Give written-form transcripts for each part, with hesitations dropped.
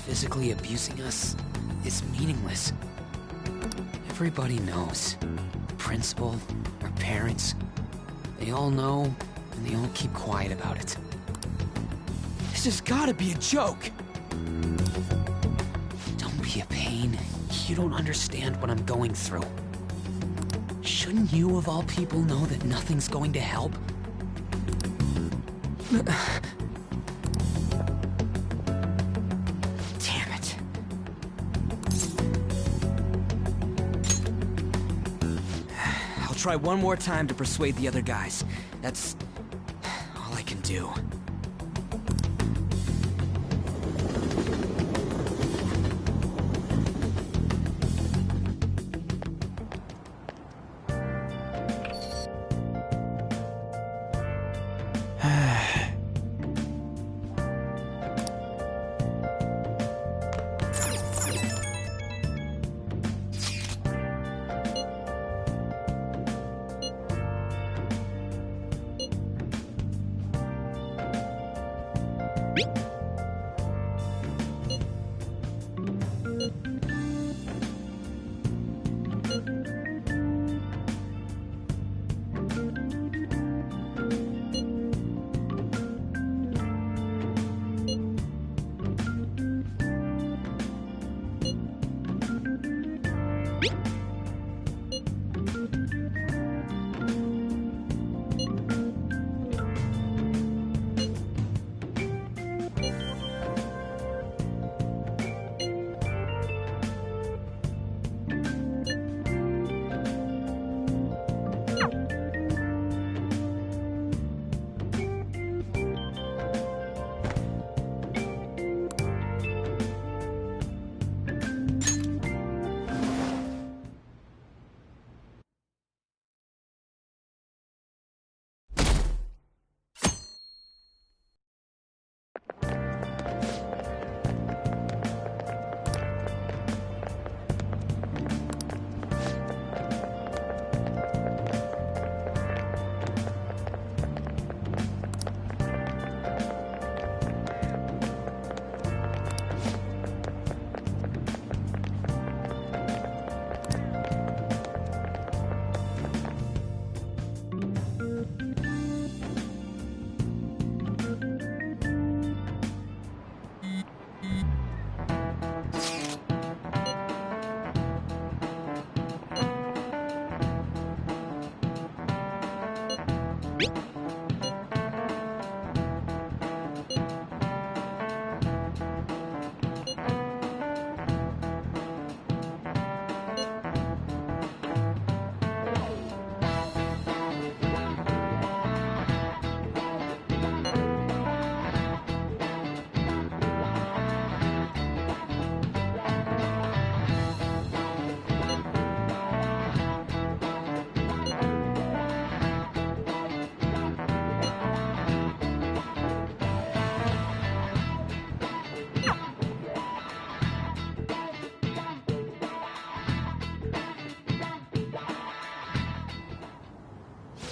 physically abusing us is meaningless. Everybody knows. The principal, our parents, they all know, and they all keep quiet about it. This has gotta be a joke! Don't be a pain. You don't understand what I'm going through. Shouldn't you, of all people, know that nothing's going to help? Damn it. I'll try one more time to persuade the other guys. That's all I can do.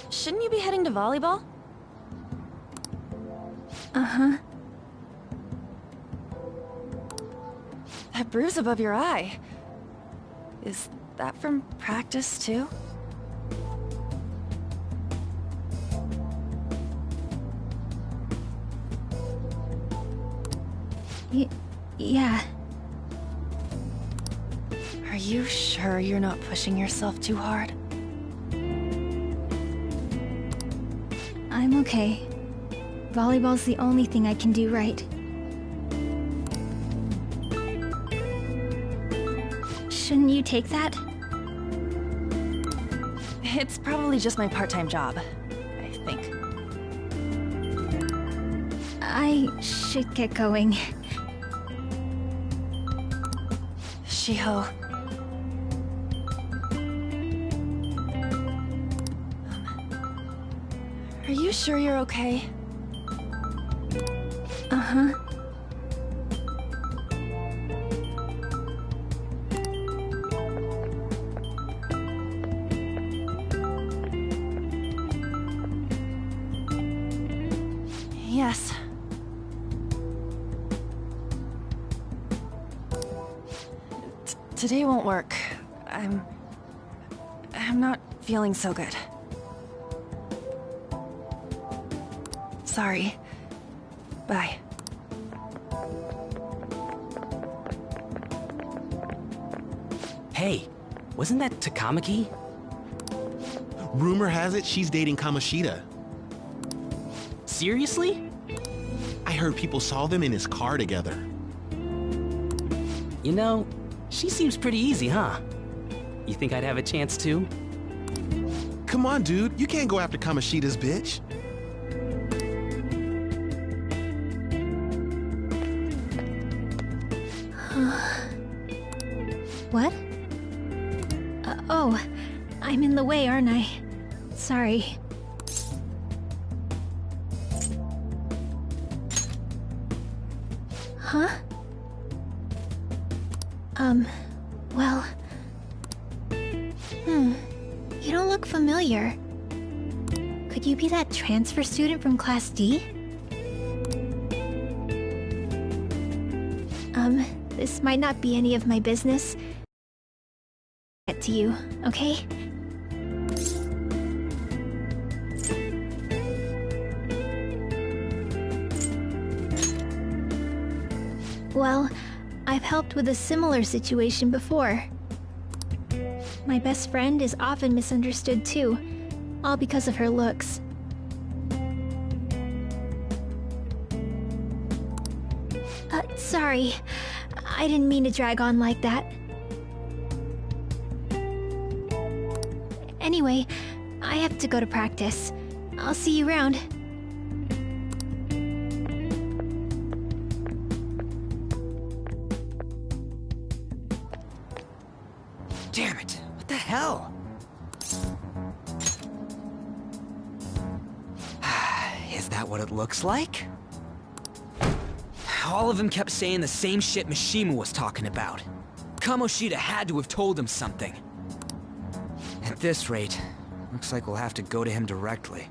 Shouldn't you be heading to volleyball? Uh-huh. That bruise above your eye. Is that from practice, too? Yeah. Are you sure you're not pushing yourself too hard? I'm okay. Volleyball's the only thing I can do right. Shouldn't you take that? It's probably just my part-time job, I think. I should get going. Shiho. Are you sure you're okay? Uh-huh. Yes. Today won't work. I'm not feeling so good. Sorry. Bye. Hey, wasn't that Takamaki? Rumor has it she's dating Kamoshida. Seriously? I heard people saw them in his car together. You know, she seems pretty easy, huh? You think I'd have a chance too? Come on, dude. You can't go after Kamoshida's bitch. What? Oh, I'm in the way, aren't I? Sorry. Huh? Well... You don't look familiar. Could you be that transfer student from Class D? This might not be any of my business. Get to you, okay? Well, I've helped with a similar situation before. My best friend is often misunderstood too, all because of her looks. Sorry. I didn't mean to drag on like that. Anyway, I have to go to practice. I'll see you around. Damn it! What the hell? Is that what it looks like? All of them kept saying the same shit Mishima was talking about. Kamoshida had to have told him something. At this rate, looks like we'll have to go to him directly.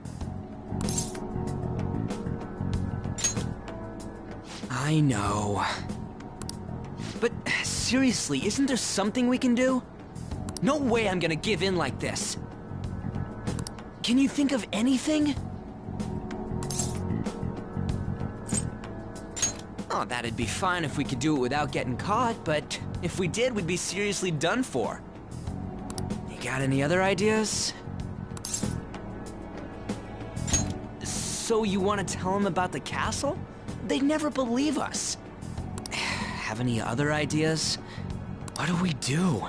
I know. But seriously, isn't there something we can do? No way I'm gonna give in like this. Can you think of anything? Oh, that'd be fine if we could do it without getting caught, but if we did, we'd be seriously done for. You got any other ideas? So you want to tell them about the castle? They'd never believe us. Have any other ideas? What do we do?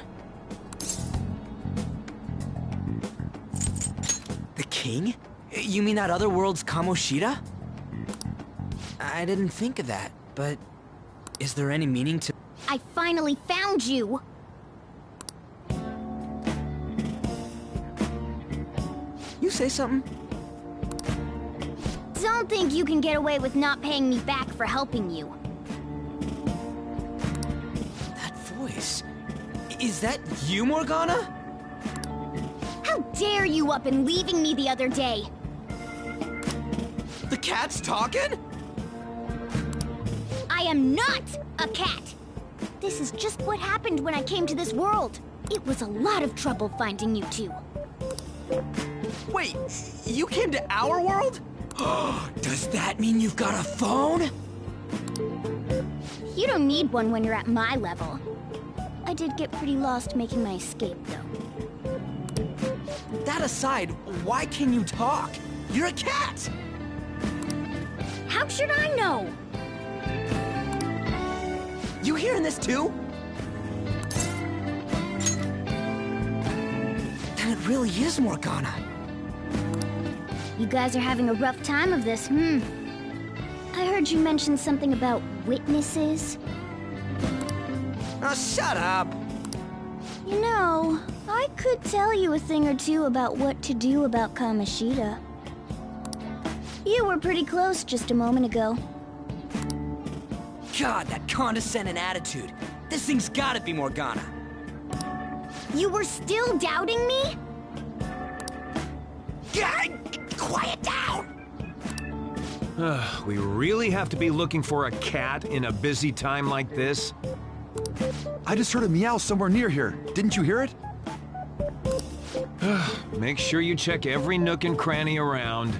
The king? You mean that other world's Kamoshida? I didn't think of that, but is there any meaning to— I finally found you! You say something? Don't think you can get away with not paying me back for helping you. That voice... Is that you, Morgana? How dare you up and leaving me the other day? The cat's talking? I am not a cat! This is just what happened when I came to this world. It was a lot of trouble finding you two. Wait, you came to our world? Does that mean you've got a phone? You don't need one when you're at my level. I did get pretty lost making my escape, though. That aside, why can you talk? You're a cat! How should I know? You hearing this too? Then it really is Morgana. You guys are having a rough time of this, I heard you mention something about witnesses. Oh, shut up! You know, I could tell you a thing or two about what to do about Kamoshida. You were pretty close just a moment ago. God, that condescending attitude. This thing's gotta be Morgana. You were still doubting me? Quiet down! We really have to be looking for a cat in a busy time like this? I just heard a meow somewhere near here. Didn't you hear it? Make sure you check every nook and cranny around.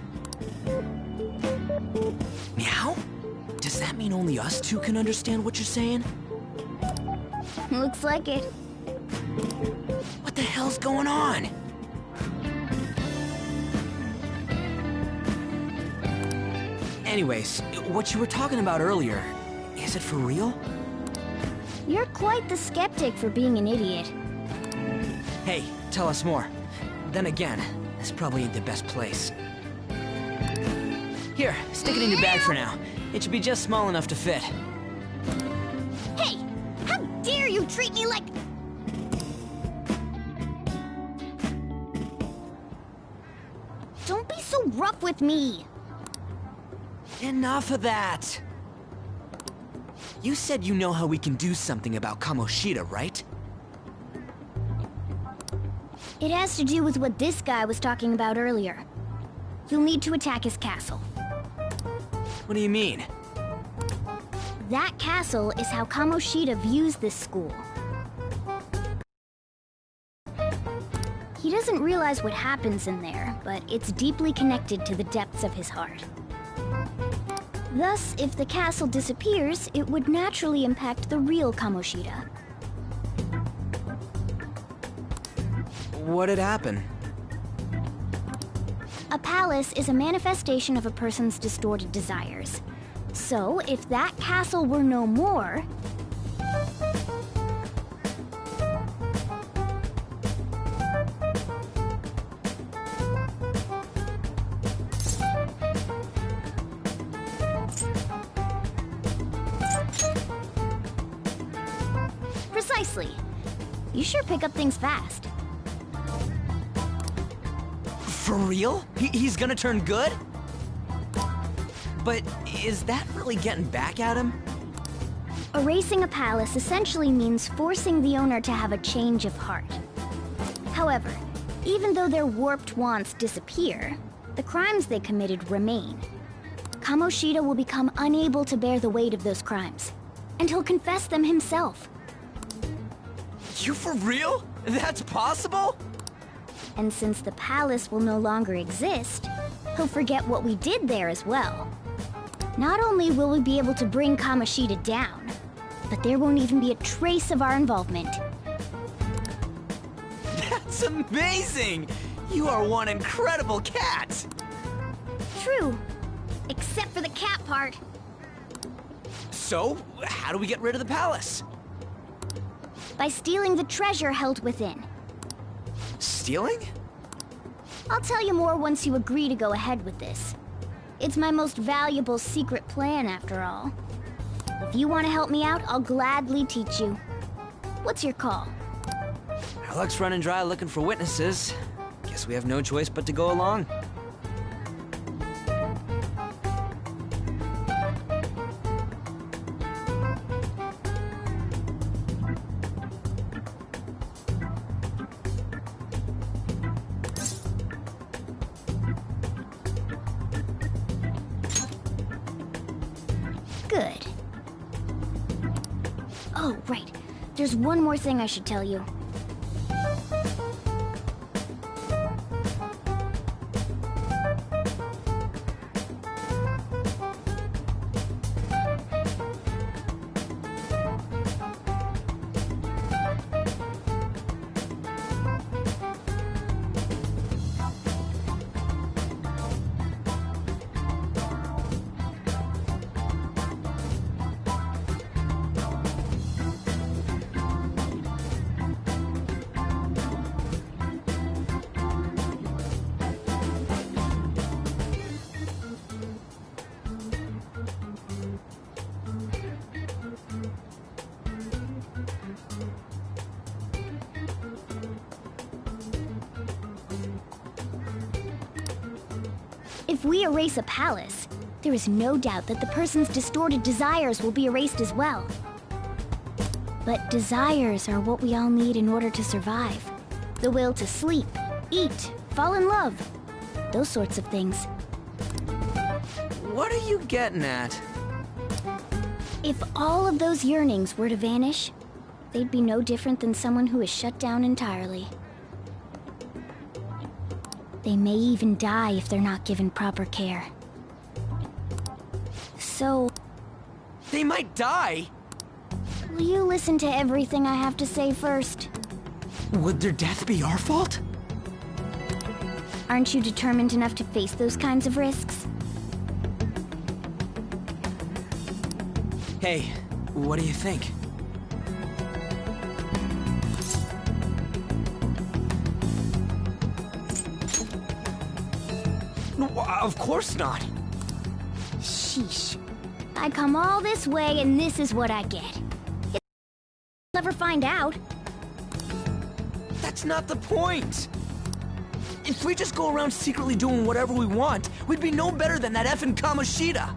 Meow? Does that mean only us two can understand what you're saying? Looks like it. What the hell's going on? Anyways, what you were talking about earlier, is it for real? You're quite the skeptic for being an idiot. Hey, tell us more. Then again, this probably ain't the best place. Here, stick it in your bag for now. It should be just small enough to fit. Hey! How dare you treat me like... Don't be so rough with me! Enough of that! You said you know how we can do something about Kamoshida, right? It has to do with what this guy was talking about earlier. You'll need to attack his castle. What do you mean? That castle is how Kamoshida views this school. He doesn't realize what happens in there, but it's deeply connected to the depths of his heart. Thus, if the castle disappears, it would naturally impact the real Kamoshida. What'd happen? A palace is a manifestation of a person's distorted desires. So, if that castle were no more... Precisely. You sure pick up things fast. For real? He's gonna turn good? But is that really getting back at him? Erasing a palace essentially means forcing the owner to have a change of heart. However, even though their warped wants disappear, the crimes they committed remain. Kamoshida will become unable to bear the weight of those crimes, and he'll confess them himself. You for real? That's possible? And since the palace will no longer exist, he'll forget what we did there as well. Not only will we be able to bring Kamoshida down, but there won't even be a trace of our involvement. That's amazing! You are one incredible cat! True. Except for the cat part. So, how do we get rid of the palace? By stealing the treasure held within. Stealing? I'll tell you more once you agree to go ahead with this. It's my most valuable secret plan, after all. If you want to help me out, I'll gladly teach you. What's your call? Our luck's running dry looking for witnesses. Guess we have no choice but to go along. Good. Oh, right. There's one more thing I should tell you. If we erase a palace, there is no doubt that the person's distorted desires will be erased as well. But desires are what we all need in order to survive. The will to sleep, eat, fall in love. Those sorts of things. What are you getting at? If all of those yearnings were to vanish, they'd be no different than someone who is shut down entirely. They may even die if they're not given proper care. So... They might die! will you listen to everything I have to say first? Would their death be our fault? Aren't you determined enough to face those kinds of risks? Hey, what do you think? No, of course not. Sheesh. I come all this way and this is what I get. You'll never find out. That's not the point! If we just go around secretly doing whatever we want, we'd be no better than that effing Kamoshida!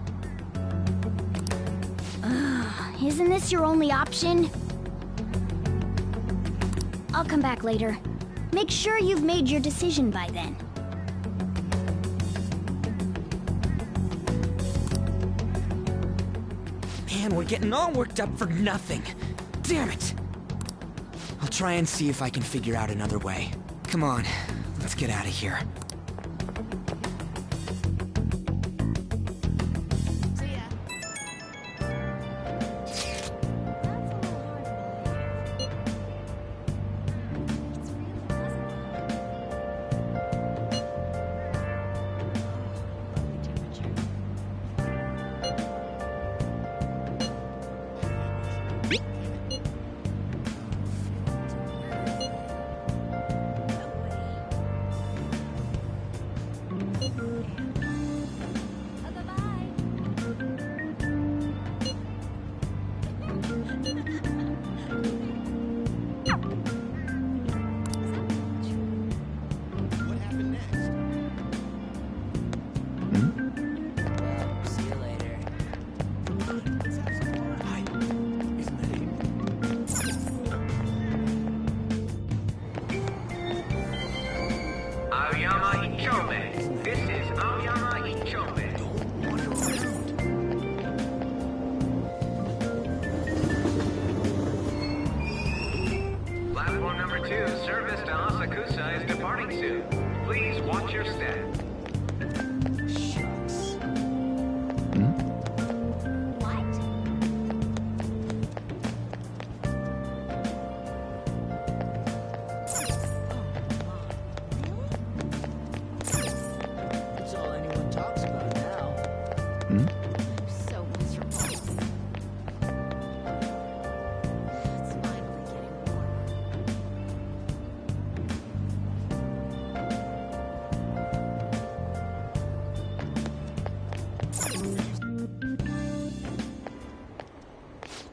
Isn't this your only option? I'll come back later. Make sure you've made your decision by then. Man, we're getting all worked up for nothing. Damn it! I'll try and see if I can figure out another way. Come on, let's get out of here.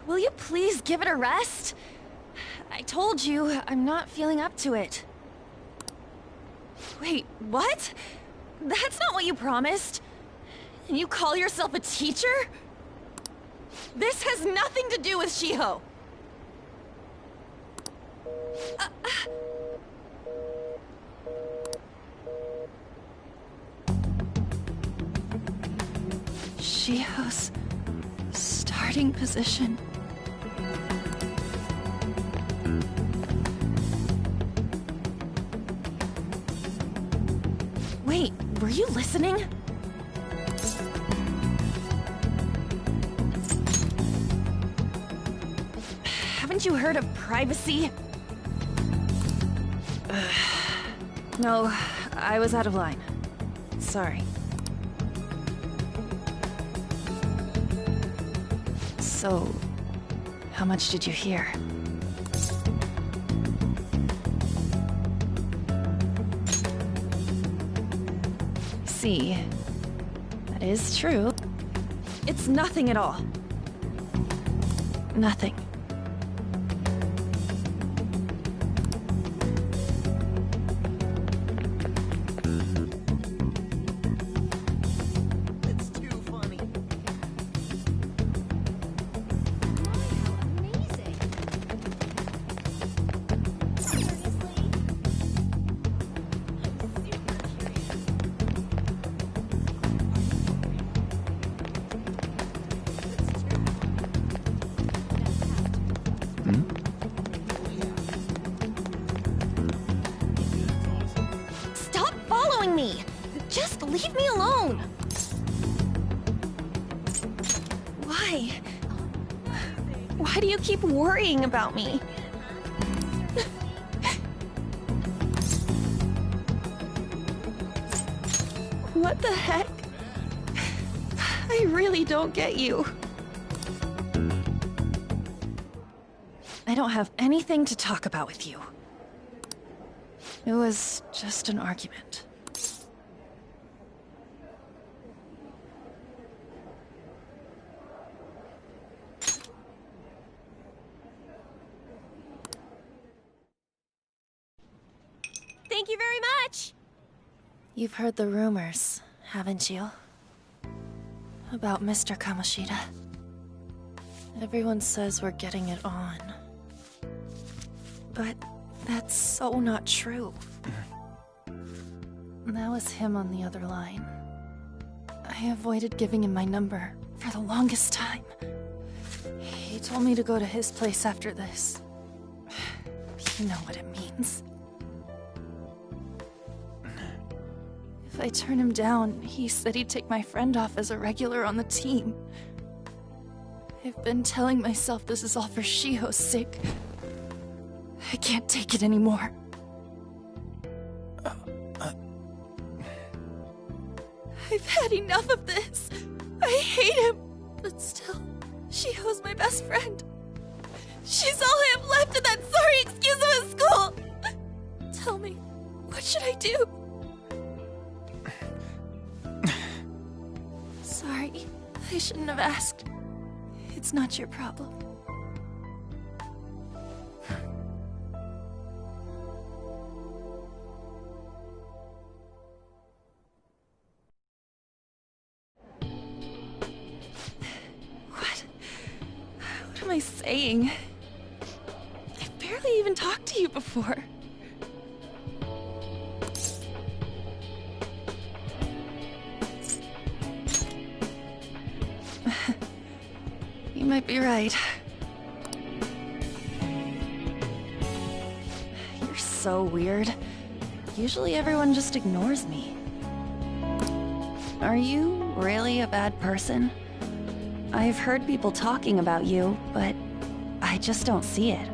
Will you please give it a rest? I told you, I'm not feeling up to it. Wait, what? That's not what you promised. And you call yourself a teacher? This has nothing to do with Shiho. Shiho's starting position. Wait, were you listening? Haven't you heard of privacy? No, I was out of line. Sorry. So, how much did you hear? See, that is true. It's nothing at all. Nothing. leave me alone! Why? Why do you keep worrying about me? What the heck? I really don't get you. I don't have anything to talk about with you. It was just an argument. Thank you very much! You've heard the rumors, haven't you? About Mr. Kamoshida. Everyone says we're getting it on. But that's so not true. That was him on the other line. I avoided giving him my number for the longest time. He told me to go to his place after this. You know what it means. If I turn him down, he said he'd take my friend off as a regular on the team. I've been telling myself this is all for Shiho's sake. I can't take it anymore. I've had enough of this. I hate him. But still, Shiho's my best friend. She's all I have left in that sorry excuse of a school. Tell me, what should I do? Sorry, I shouldn't have asked. It's not your problem. What am I saying? I've barely even talked to you before. You might be right. You're so weird. Usually everyone just ignores me. Are you really a bad person? I've heard people talking about you, but I just don't see it.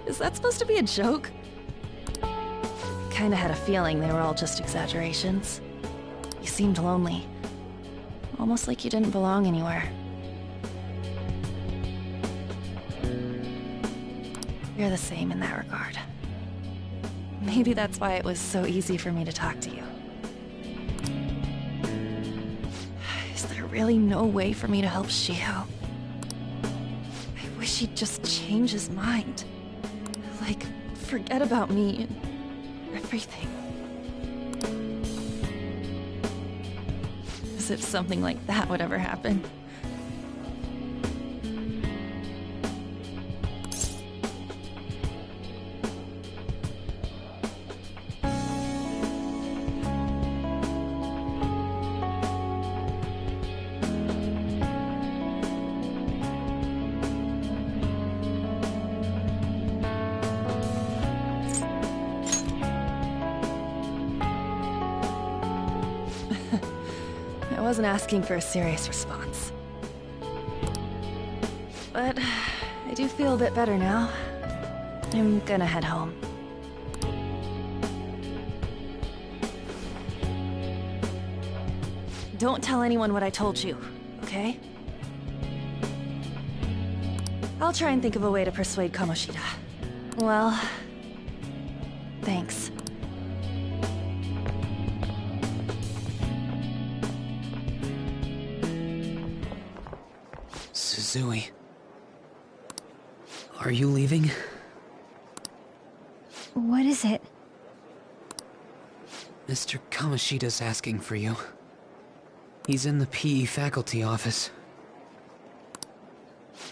Is that supposed to be a joke? Kinda had a feeling they were all just exaggerations. You seemed lonely. Almost like you didn't belong anywhere. You're the same in that regard. Maybe that's why it was so easy for me to talk to you. Is there really no way for me to help Shiho? I wish he'd just change his mind. Like, forget about me and everything. As if something like that would ever happen. I wasn't asking for a serious response. But I do feel a bit better now. I'm gonna head home. Don't tell anyone what I told you, okay? I'll try and think of a way to persuade Kamoshida. Well, thanks. Suzui. Are you leaving? What is it? Mr. Kamoshida's asking for you. He's in the PE faculty office.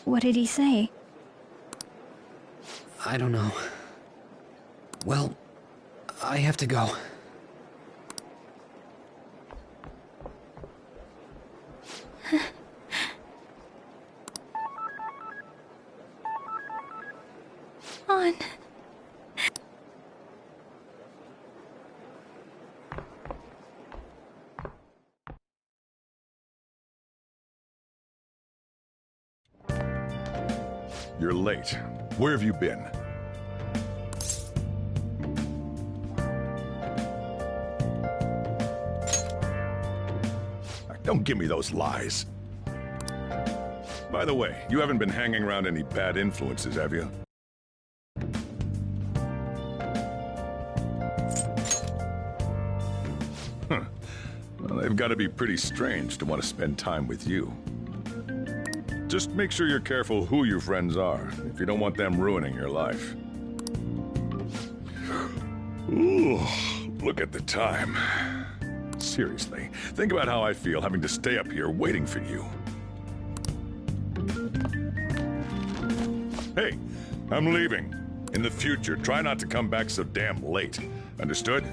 What did he say? I don't know. Well, I have to go. everyone. You're late. Where have you been? Don't give me those lies. By the way, you haven't been hanging around any bad influences, have you? Huh. Well, they've got to be pretty strange to want to spend time with you. Just make sure you're careful who your friends are, if you don't want them ruining your life. Ooh, look at the time. Seriously, think about how I feel having to stay up here waiting for you. Hey, I'm leaving. In the future, try not to come back so damn late. Understood?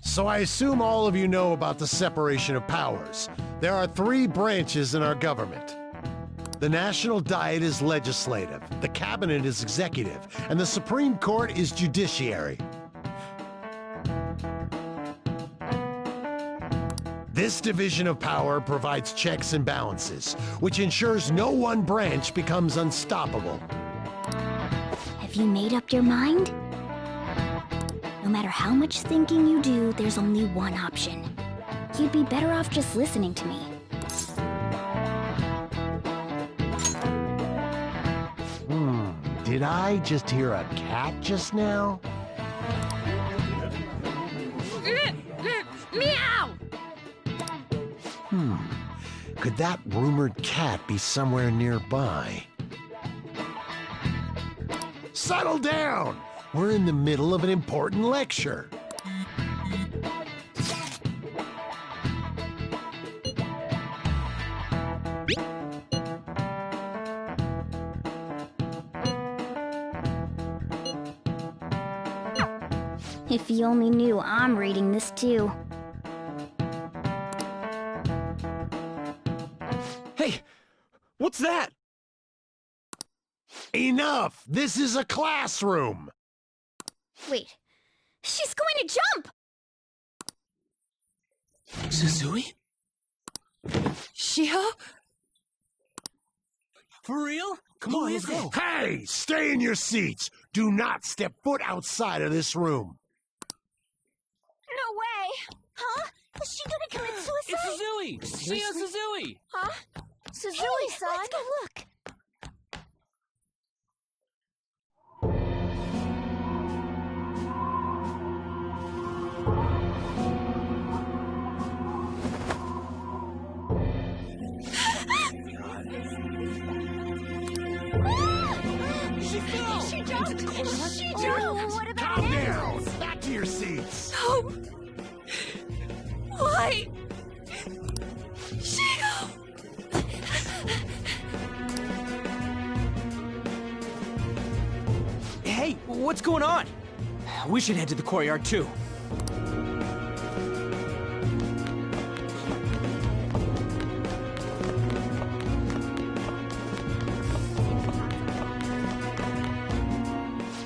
So I assume all of you know about the separation of powers. There are 3 branches in our government. The National Diet is legislative, the Cabinet is executive, and the Supreme Court is judiciary. This division of power provides checks and balances, which ensures no one branch becomes unstoppable. Have you made up your mind? No matter how much thinking you do, there's only one option. You'd be better off just listening to me. Did I just hear a cat just now? Meow! Could that rumored cat be somewhere nearby? Settle down! We're in the middle of an important lecture. If you only knew I'm reading this too. Hey, what's that? Enough! This is a classroom! Wait, she's going to jump! Suzui? Shiho? For real? Come on, let's go. Hey! Stay in your seats! Do not step foot outside of this room. No way! Huh? Is she gonna commit suicide? It's Suzui! Shia Suzui! Huh? Suzui-san? Let's go look. She fell! She jumped! She jumped! What about Calm down! Back to your seats! No! Why? Shiho! What's going on? We should head to the courtyard too.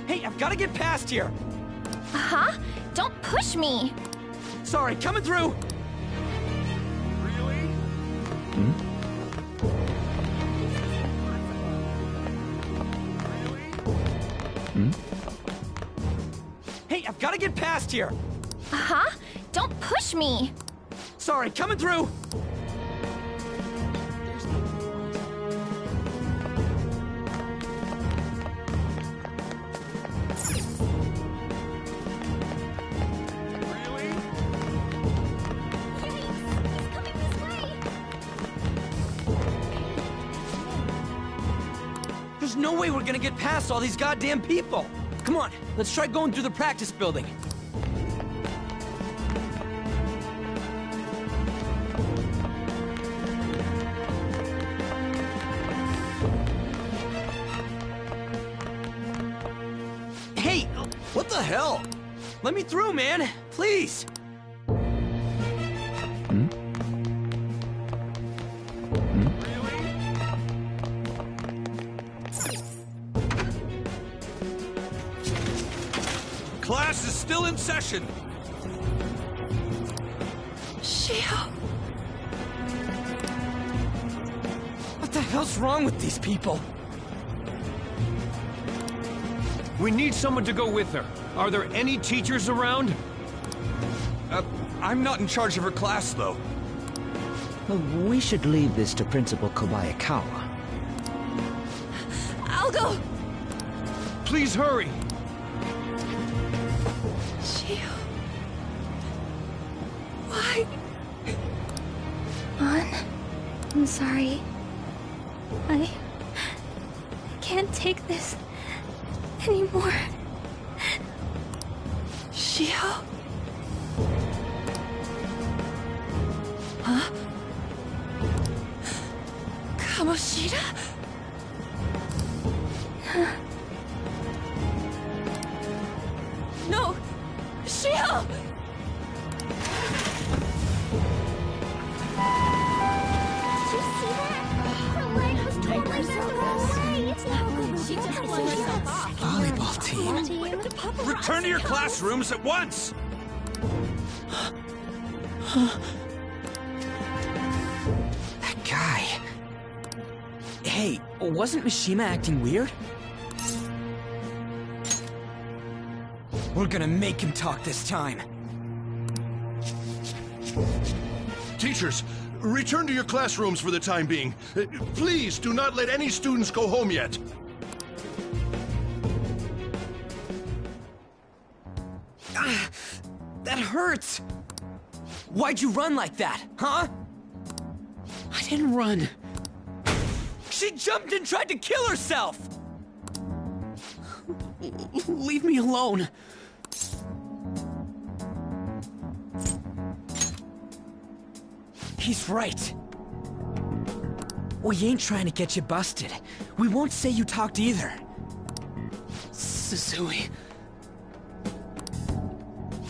Hey, I've got to get past here. Huh? Don't push me. Sorry, coming through. Really? Hey, I've got to get past here. Huh? Don't push me. Sorry, coming through. There's no way we're gonna get past all these goddamn people. Come on, let's try going through the practice building. Hey, what the hell? Let me through, man, please. Class is still in session. Shio. What the hell's wrong with these people? We need someone to go with her. Are there any teachers around? I'm not in charge of her class, though. Well, we should leave this to Principal Kobayakawa. I'll go. Please hurry. Shio. Why? On. I'm sorry. I can't take this anymore. Shio? Huh? Kamoshida? No! Shio! Did you see that? Her leg was totally circled away. It's not good. She just blew herself off. Volleyball team. Return to your classrooms at once! That guy. Hey, wasn't Mishima acting weird? We're gonna make him talk this time. Teachers, return to your classrooms for the time being. Please do not let any students go home yet. That hurts! Why'd you run like that, huh? I didn't run. She jumped and tried to kill herself! Leave me alone. He's right. We ain't trying to get you busted. We won't say you talked either. Suzui.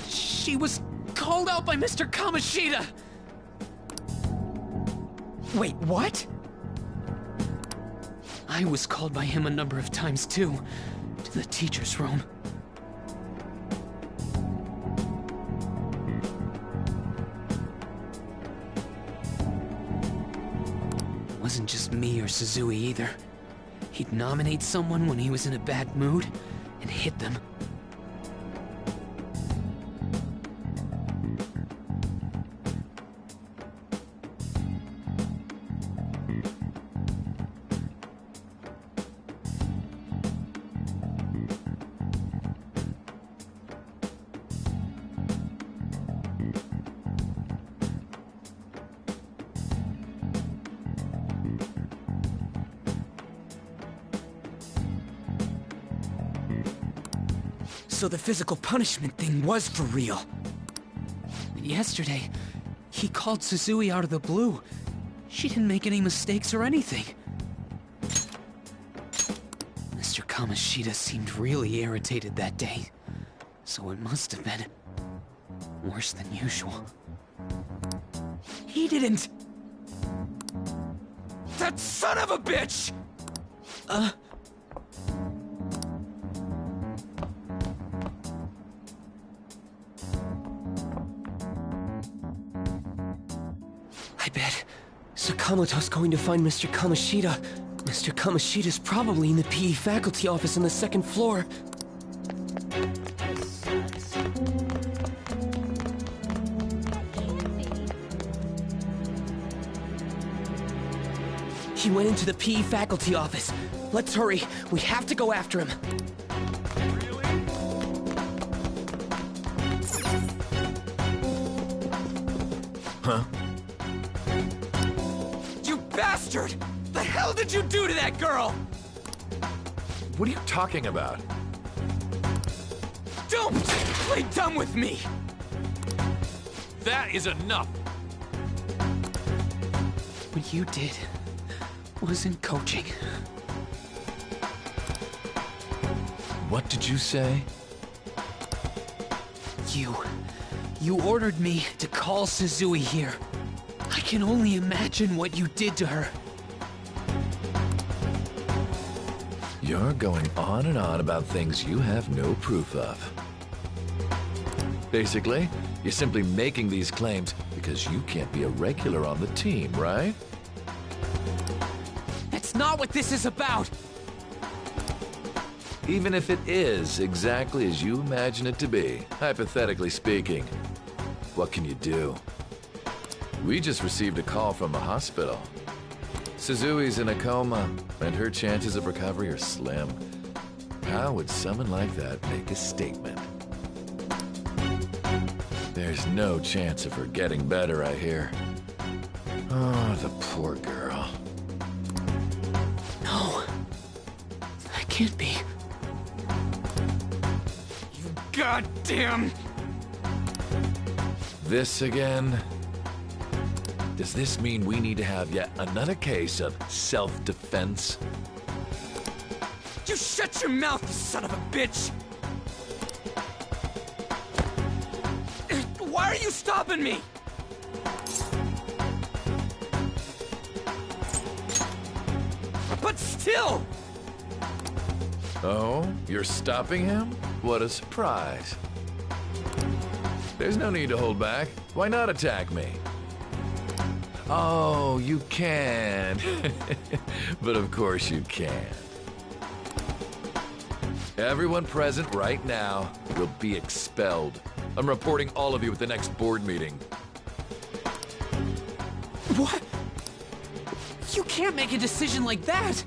She was called out by Mr. Kamoshida. Wait, what? I was called by him a number of times too, to the teacher's room. It wasn't just me or Suzui either. He'd nominate someone when he was in a bad mood and hit them. So the physical punishment thing was for real. Yesterday, he called Suzui out of the blue. She didn't make any mistakes or anything. Mr. Mr. Kamoshida seemed really irritated that day, so it must have been worse than usual. He didn't... That son of a bitch! I bet Sakamoto's going to find Mr. Kamoshida. Mr. Kamoshida's probably in the PE faculty office on the second floor. He went into the PE faculty office. Let's hurry. We have to go after him. Huh? You bastard! The hell did you do to that girl? What are you talking about? Don't play dumb with me! That is enough! What you did wasn't coaching. What did you say? You ordered me to call Suzui here. I can only imagine what you did to her. You're going on and on about things you have no proof of. Basically, you're simply making these claims because you can't be a regular on the team, right? That's not what this is about! Even if it is exactly as you imagine it to be, hypothetically speaking, what can you do? We just received a call from the hospital. Suzui's in a coma, and her chances of recovery are slim. How would someone like that make a statement? There's no chance of her getting better, I hear. Oh, the poor girl. No. That can't be. You goddamn... This again? Does this mean we need to have yet another case of self-defense? You shut your mouth, you son of a bitch! Why are you stopping me? But still! Oh, you're stopping him? What a surprise. There's no need to hold back. Why not attack me? Oh, you can. But of course you can. Everyone present right now will be expelled. I'm reporting all of you at the next board meeting. What? You can't make a decision like that!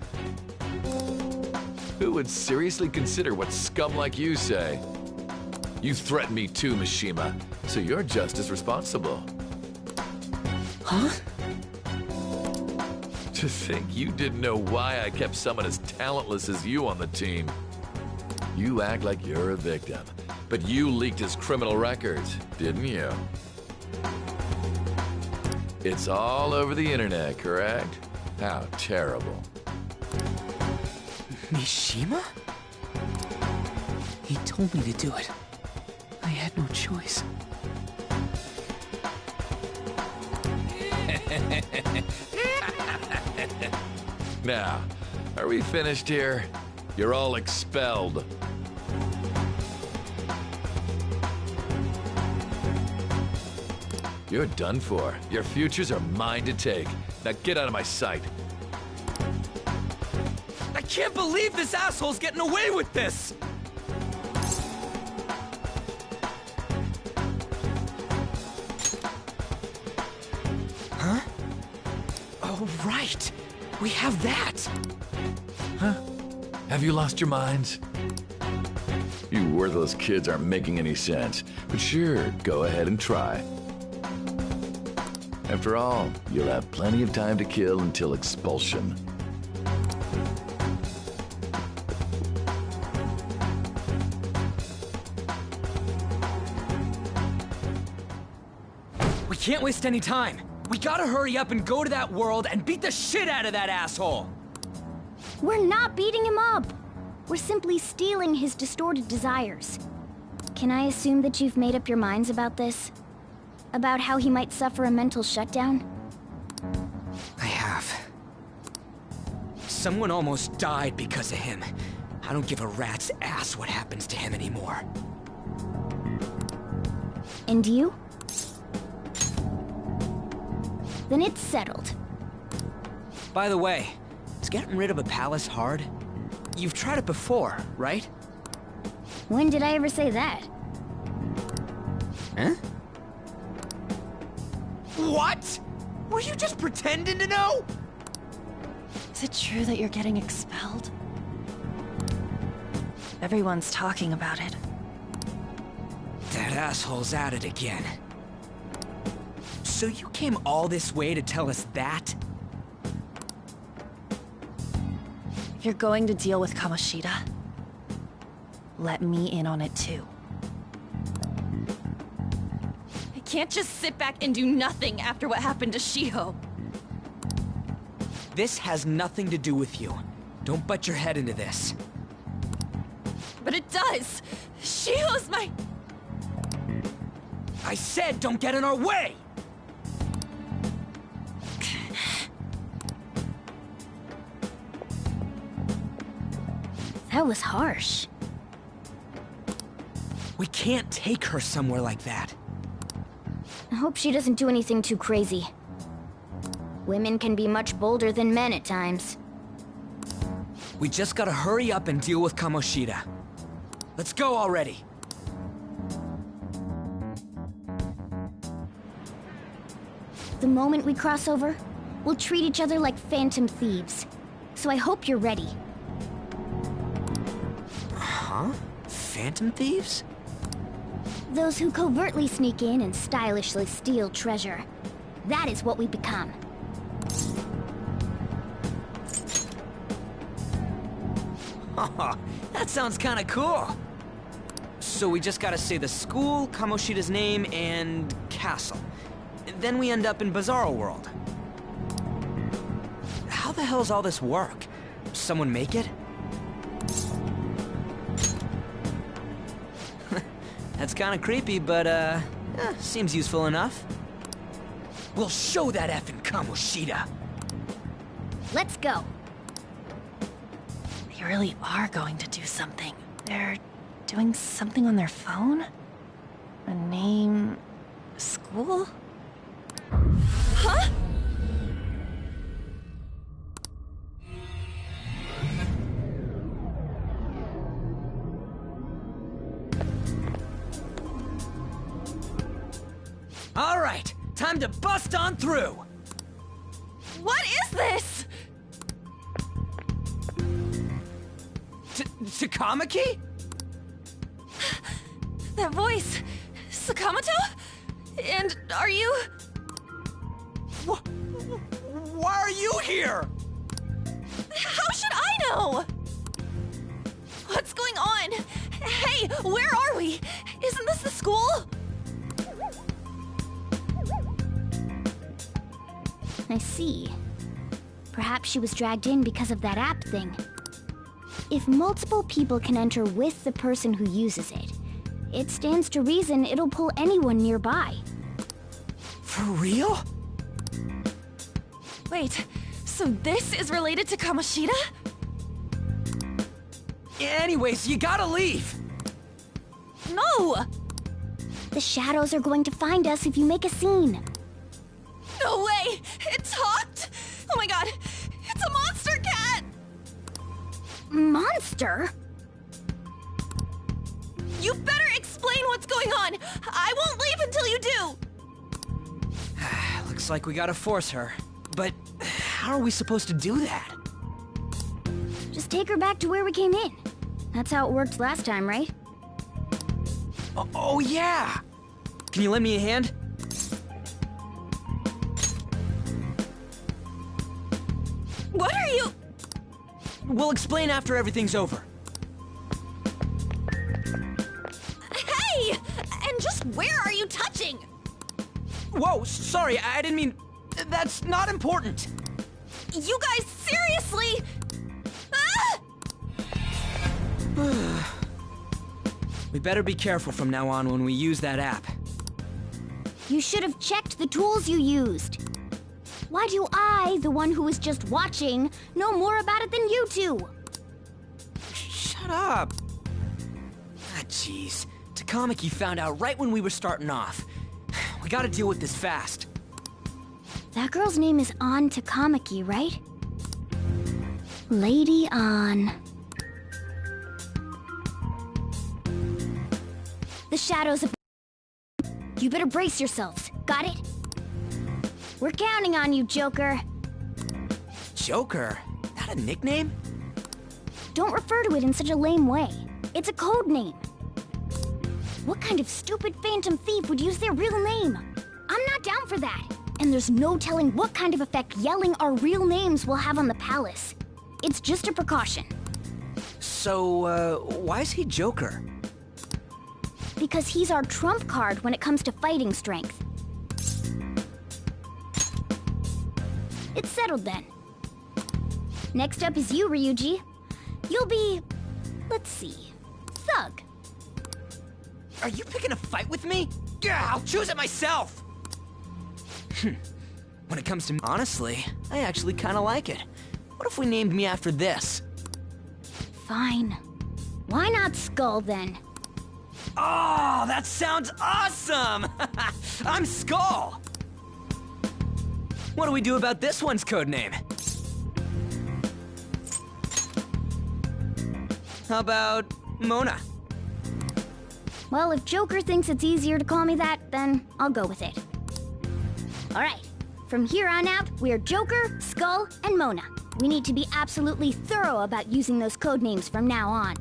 Who would seriously consider what scum like you say? You threatened me too, Mishima, so you're just as responsible. Huh? To think you didn't know why I kept someone as talentless as you on the team. You act like you're a victim, but you leaked his criminal records, didn't you? It's all over the internet, correct? How terrible. Mishima? He told me to do it. I had no choice. Now, are we finished here? You're all expelled. You're done for. Your futures are mine to take. Now get out of my sight. I can't believe this asshole's getting away with this! Huh? Oh, right. We have that. Huh? Have you lost your minds? You worthless kids aren't making any sense. But sure, go ahead and try. After all, you'll have plenty of time to kill until expulsion. We can't waste any time. We gotta hurry up and go to that world and beat the shit out of that asshole! We're not beating him up! We're simply stealing his distorted desires. Can I assume that you've made up your minds about this? About how he might suffer a mental shutdown? I have. Someone almost died because of him. I don't give a rat's ass what happens to him anymore. And you? Then it's settled. By the way, is getting rid of a palace hard? You've tried it before, right? When did I ever say that? Huh? What? Were you just pretending to know? Is it true that you're getting expelled? Everyone's talking about it. That asshole's at it again. So you came all this way to tell us that? If you're going to deal with Kamoshida, let me in on it too. I can't just sit back and do nothing after what happened to Shiho. This has nothing to do with you. Don't butt your head into this. But it does! Shiho's my... I said don't get in our way! That was harsh. We can't take her somewhere like that. I hope she doesn't do anything too crazy. Women can be much bolder than men at times. We just gotta hurry up and deal with Kamoshida. Let's go already. The moment we cross over, we'll treat each other like phantom thieves. So I hope you're ready. Huh? Phantom thieves? Those who covertly sneak in and stylishly steal treasure. That is what we become. Haha, that sounds kinda cool. So we just gotta say the school, Kamoshida's name, and castle. Then we end up in Bizarro World. How the hell's all this work? Someone make it? That's kinda creepy, but seems useful enough. We'll show that effing Kamoshida. Let's go. They really are going to do something. They're doing something on their phone? A name... school? Huh? All right, time to bust on through. What is this? Takamaki? That voice... Sakamoto? And are you... Why are you here? How should I know? What's going on? Hey, where are we? Isn't this the school? I see. Perhaps she was dragged in because of that app thing. If multiple people can enter with the person who uses it, it stands to reason it'll pull anyone nearby. For real? Wait, so this is related to Kamoshida? Anyways, you gotta leave! No! The shadows are going to find us if you make a scene. No way! It talked? Oh my god, it's a monster cat! Monster? You better explain what's going on! I won't leave until you do! Looks like we gotta force her. But how are we supposed to do that? Just take her back to where we came in. That's how it worked last time, right? Oh yeah! Can you lend me a hand? What are you... We'll explain after everything's over. Hey! And just where are you touching? Whoa, sorry, I didn't mean... That's not important. You guys, seriously? Ah! We better be careful from now on when we use that app. You should have checked the tools you used. Why do I, the one who was just watching, know more about it than you two? Shut up! Ah, jeez. Takamaki found out right when we were starting off. We gotta deal with this fast. That girl's name is An Takamaki, right? Lady An. The shadows of... You better brace yourselves. Got it? We're counting on you, Joker. Joker? That a nickname? Don't refer to it in such a lame way. It's a code name. What kind of stupid phantom thief would use their real name? I'm not down for that. And there's no telling what kind of effect yelling our real names will have on the palace. It's just a precaution. So, why is he Joker? Because he's our trump card when it comes to fighting strength. It's settled then. Next up is you, Ryuji. You'll be... let's see... Thug. Are you picking a fight with me? Yeah, I'll choose it myself! When it comes to... Honestly, I actually kinda like it. What if we named me after this? Fine. Why not Skull, then? Oh, that sounds awesome! I'm Skull! What do we do about this one's codename? How about Mona? Well, if Joker thinks it's easier to call me that, then I'll go with it. Alright, from here on out, we're Joker, Skull, and Mona. We need to be absolutely thorough about using those codenames from now on.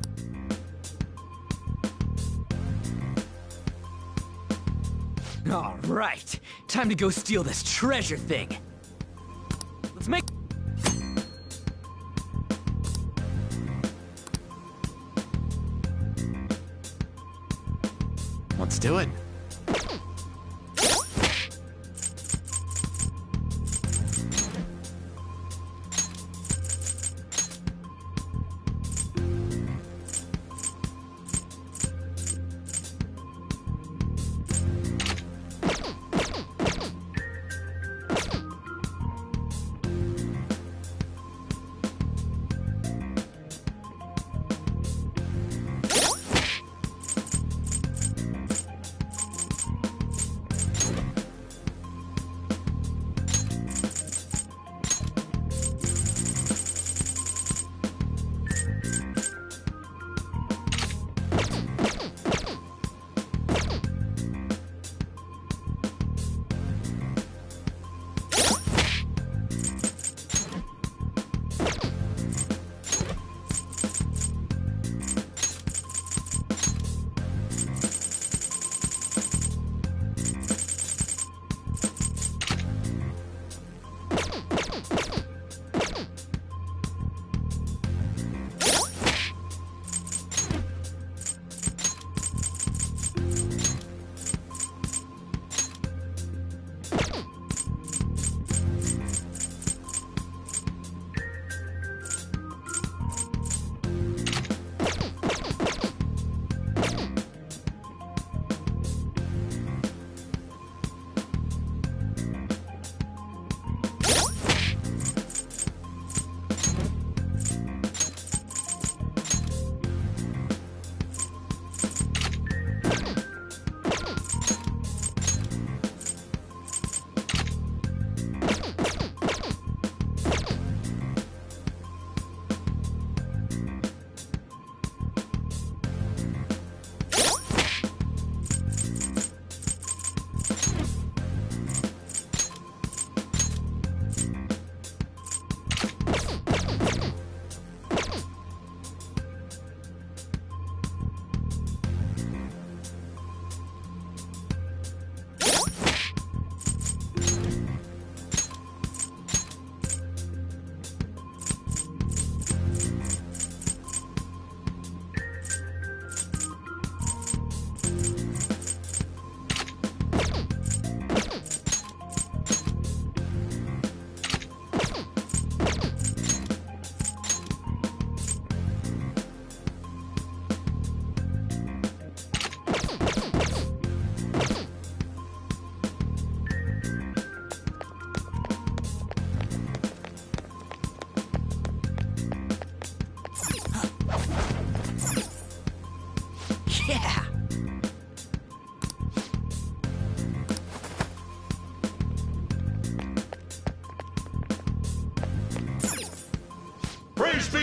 Alright, time to go steal this treasure thing. Let's make... Let's do it.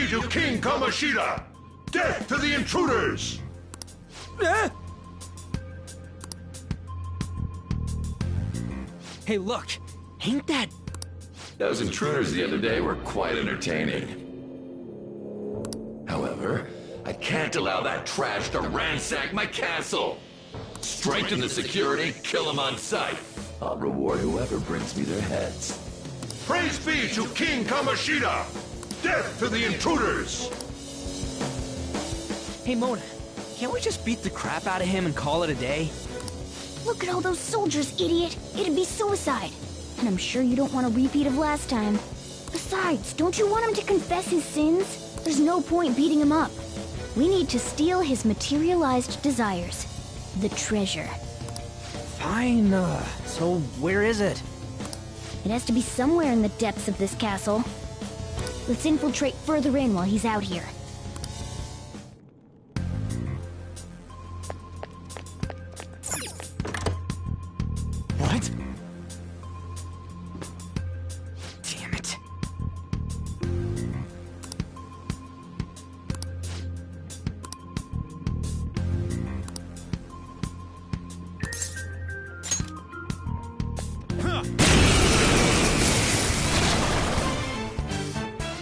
be to King Kamoshida! Death to the intruders! Hey, look! Ain't that... Those intruders the other day were quite entertaining. However, I can't allow that trash to ransack my castle! Strengthen the security, kill them on sight. I'll reward whoever brings me their heads. Praise be to King Kamoshida! Death to the intruders! Hey, Mona, can't we just beat the crap out of him and call it a day? Look at all those soldiers, idiot! It'd be suicide. And I'm sure you don't want a repeat of last time. Besides, don't you want him to confess his sins? There's no point beating him up. We need to steal his materialized desires. The treasure. Fine, so where is it? It has to be somewhere in the depths of this castle. Let's infiltrate further in while he's out here. What? Damn it.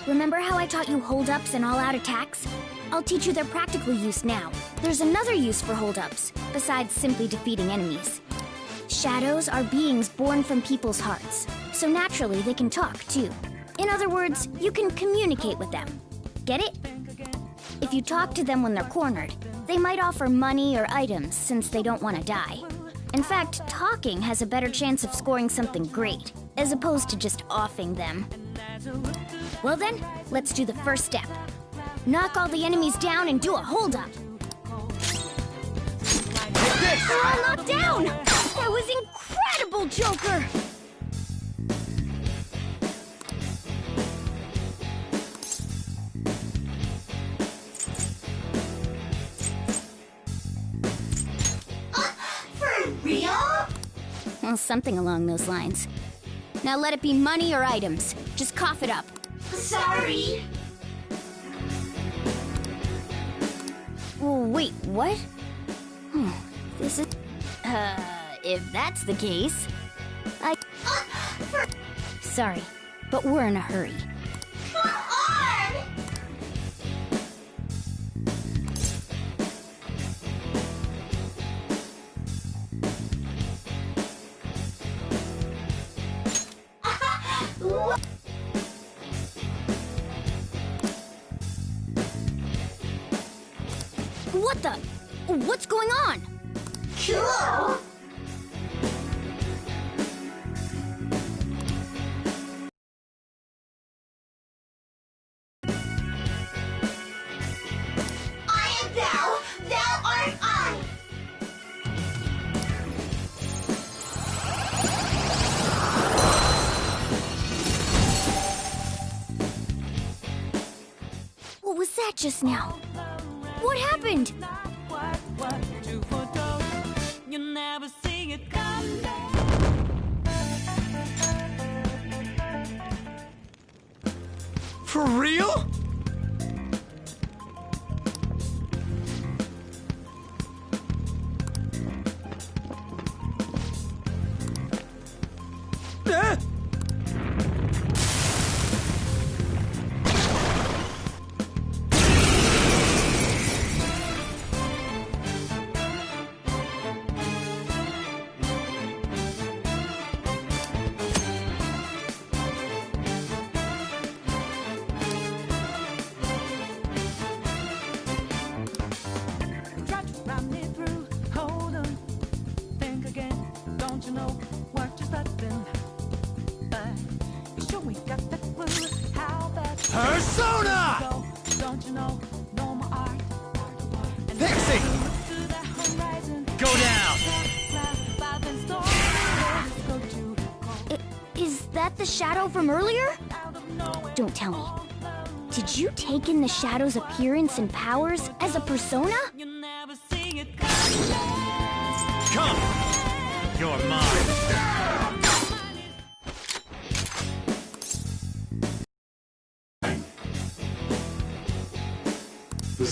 Remember how I taught you hold-ups and all-out attacks? I'll teach you their practical use now. There's another use for hold-ups, besides simply defeating enemies. Shadows are beings born from people's hearts, so naturally they can talk, too. In other words, you can communicate with them. Get it? If you talk to them when they're cornered, they might offer money or items since they don't want to die. In fact, talking has a better chance of scoring something great, as opposed to just offing them. Well then, let's do the first step. Knock all the enemies down and do a hold-up. They're all knocked down! That was incredible, Joker! For real? Well, something along those lines. Now let it be money or items. Just cough it up. Sorry. Wait, what? This is... if that's the case... Sorry, but we're in a hurry. Come on! What the? What's going on? Cool! I am thou, thou art I! What was that just now? What happened? For real? Persona! Pixie! Go down! Is that the shadow from earlier? Don't tell me. Did you take in the shadow's appearance and powers as a persona? Come! You're mine!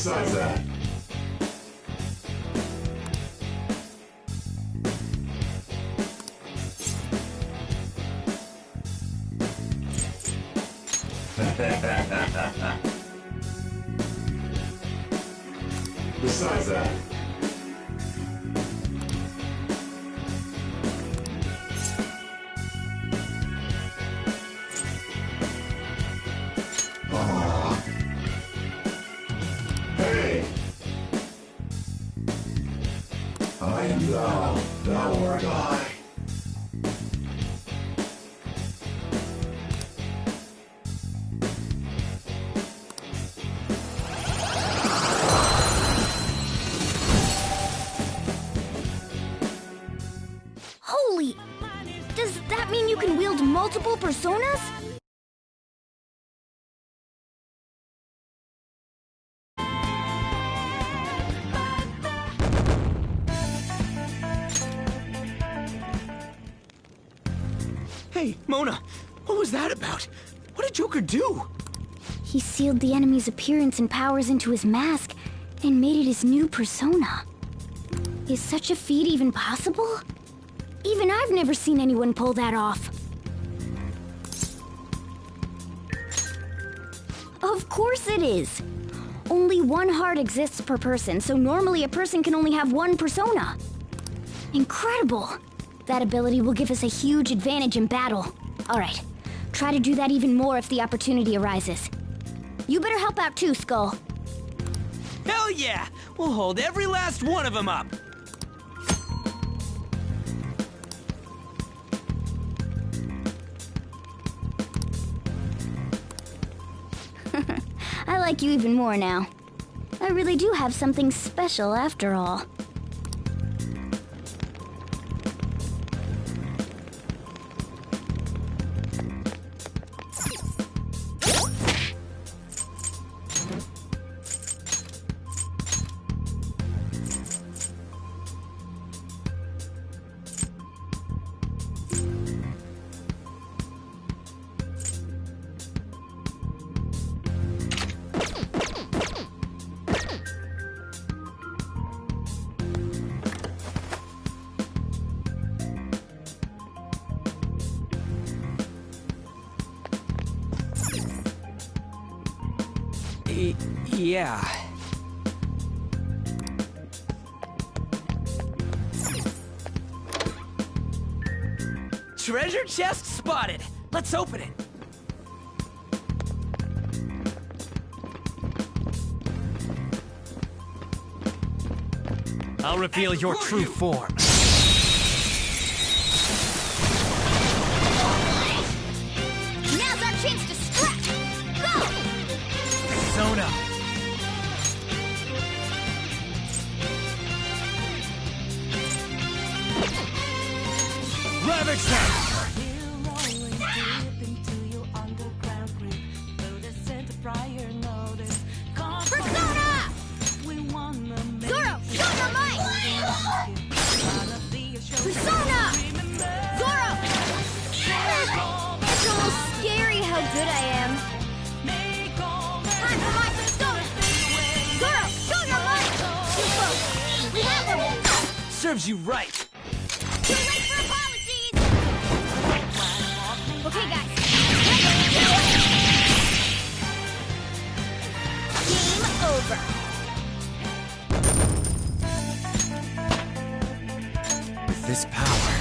Besides that. Besides that. Hey! I am thou art I. Holy! Does that mean you can wield multiple personas? Hey, Mona, what was that about? What did Joker do? He sealed the enemy's appearance and powers into his mask and made it his new persona. Is such a feat even possible? Even I've never seen anyone pull that off. Of course it is. Only one heart exists per person, so normally a person can only have one persona. Incredible. That ability will give us a huge advantage in battle. All right, try to do that even more if the opportunity arises. You better help out too, Skull. Hell yeah! We'll hold every last one of them up! I like you even more now. I really do have something special after all. Yeah. Treasure chest spotted! Let's open it! I'll reveal your true form. Now's our chance to strike! Go! Persona! Ravage them! Persona! Zoro, show your might! Persona! Zoro! It's almost scary how good I am. Time for my persona! Zoro, show your might! You folks, we have them! Serves you right! Too late for apologies! Okay, guys. Game over. With this power...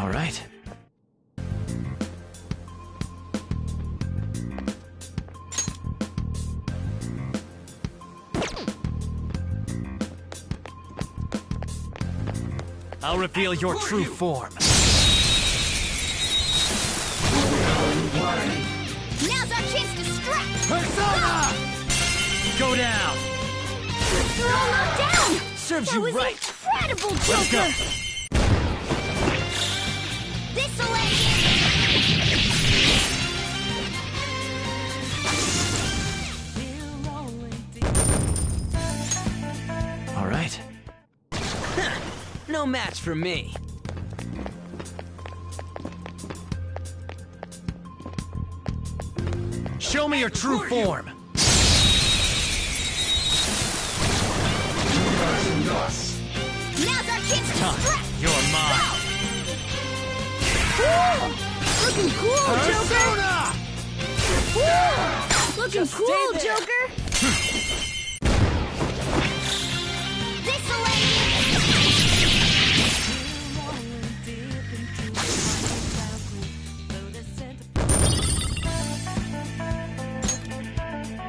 All right. I'll reveal your true form. Now's our chance to strike! Persona! Go down! You're all knocked down! Serves That you was right! incredible, Joker! Let's go! This'll end All right. No match for me. Show me your true form. Now's our chance to strike! You're mine. Looking cool, Joker! Looking cool, Joker! This'll end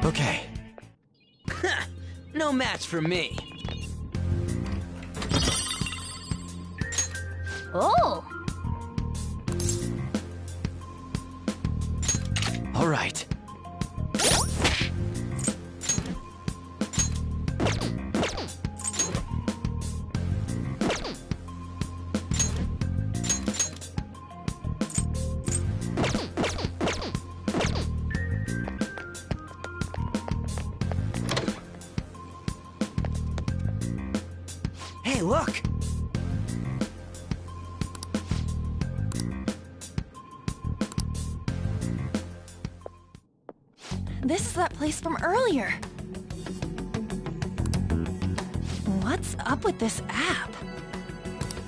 Okay. No match for me. Oh! All right. Hey, look! This is that place from earlier. What's up with this app?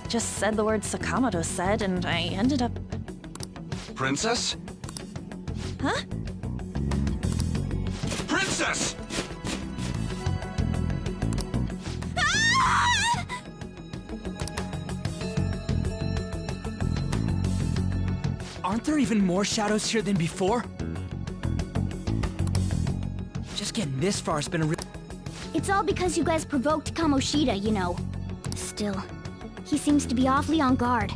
Just said the word Sakamoto said, and I ended up... Princess? Huh? Princess! Aren't there even more shadows here than before? Just getting this far has been a real... It's all because you guys provoked Kamoshida, you know. Still, he seems to be awfully on guard.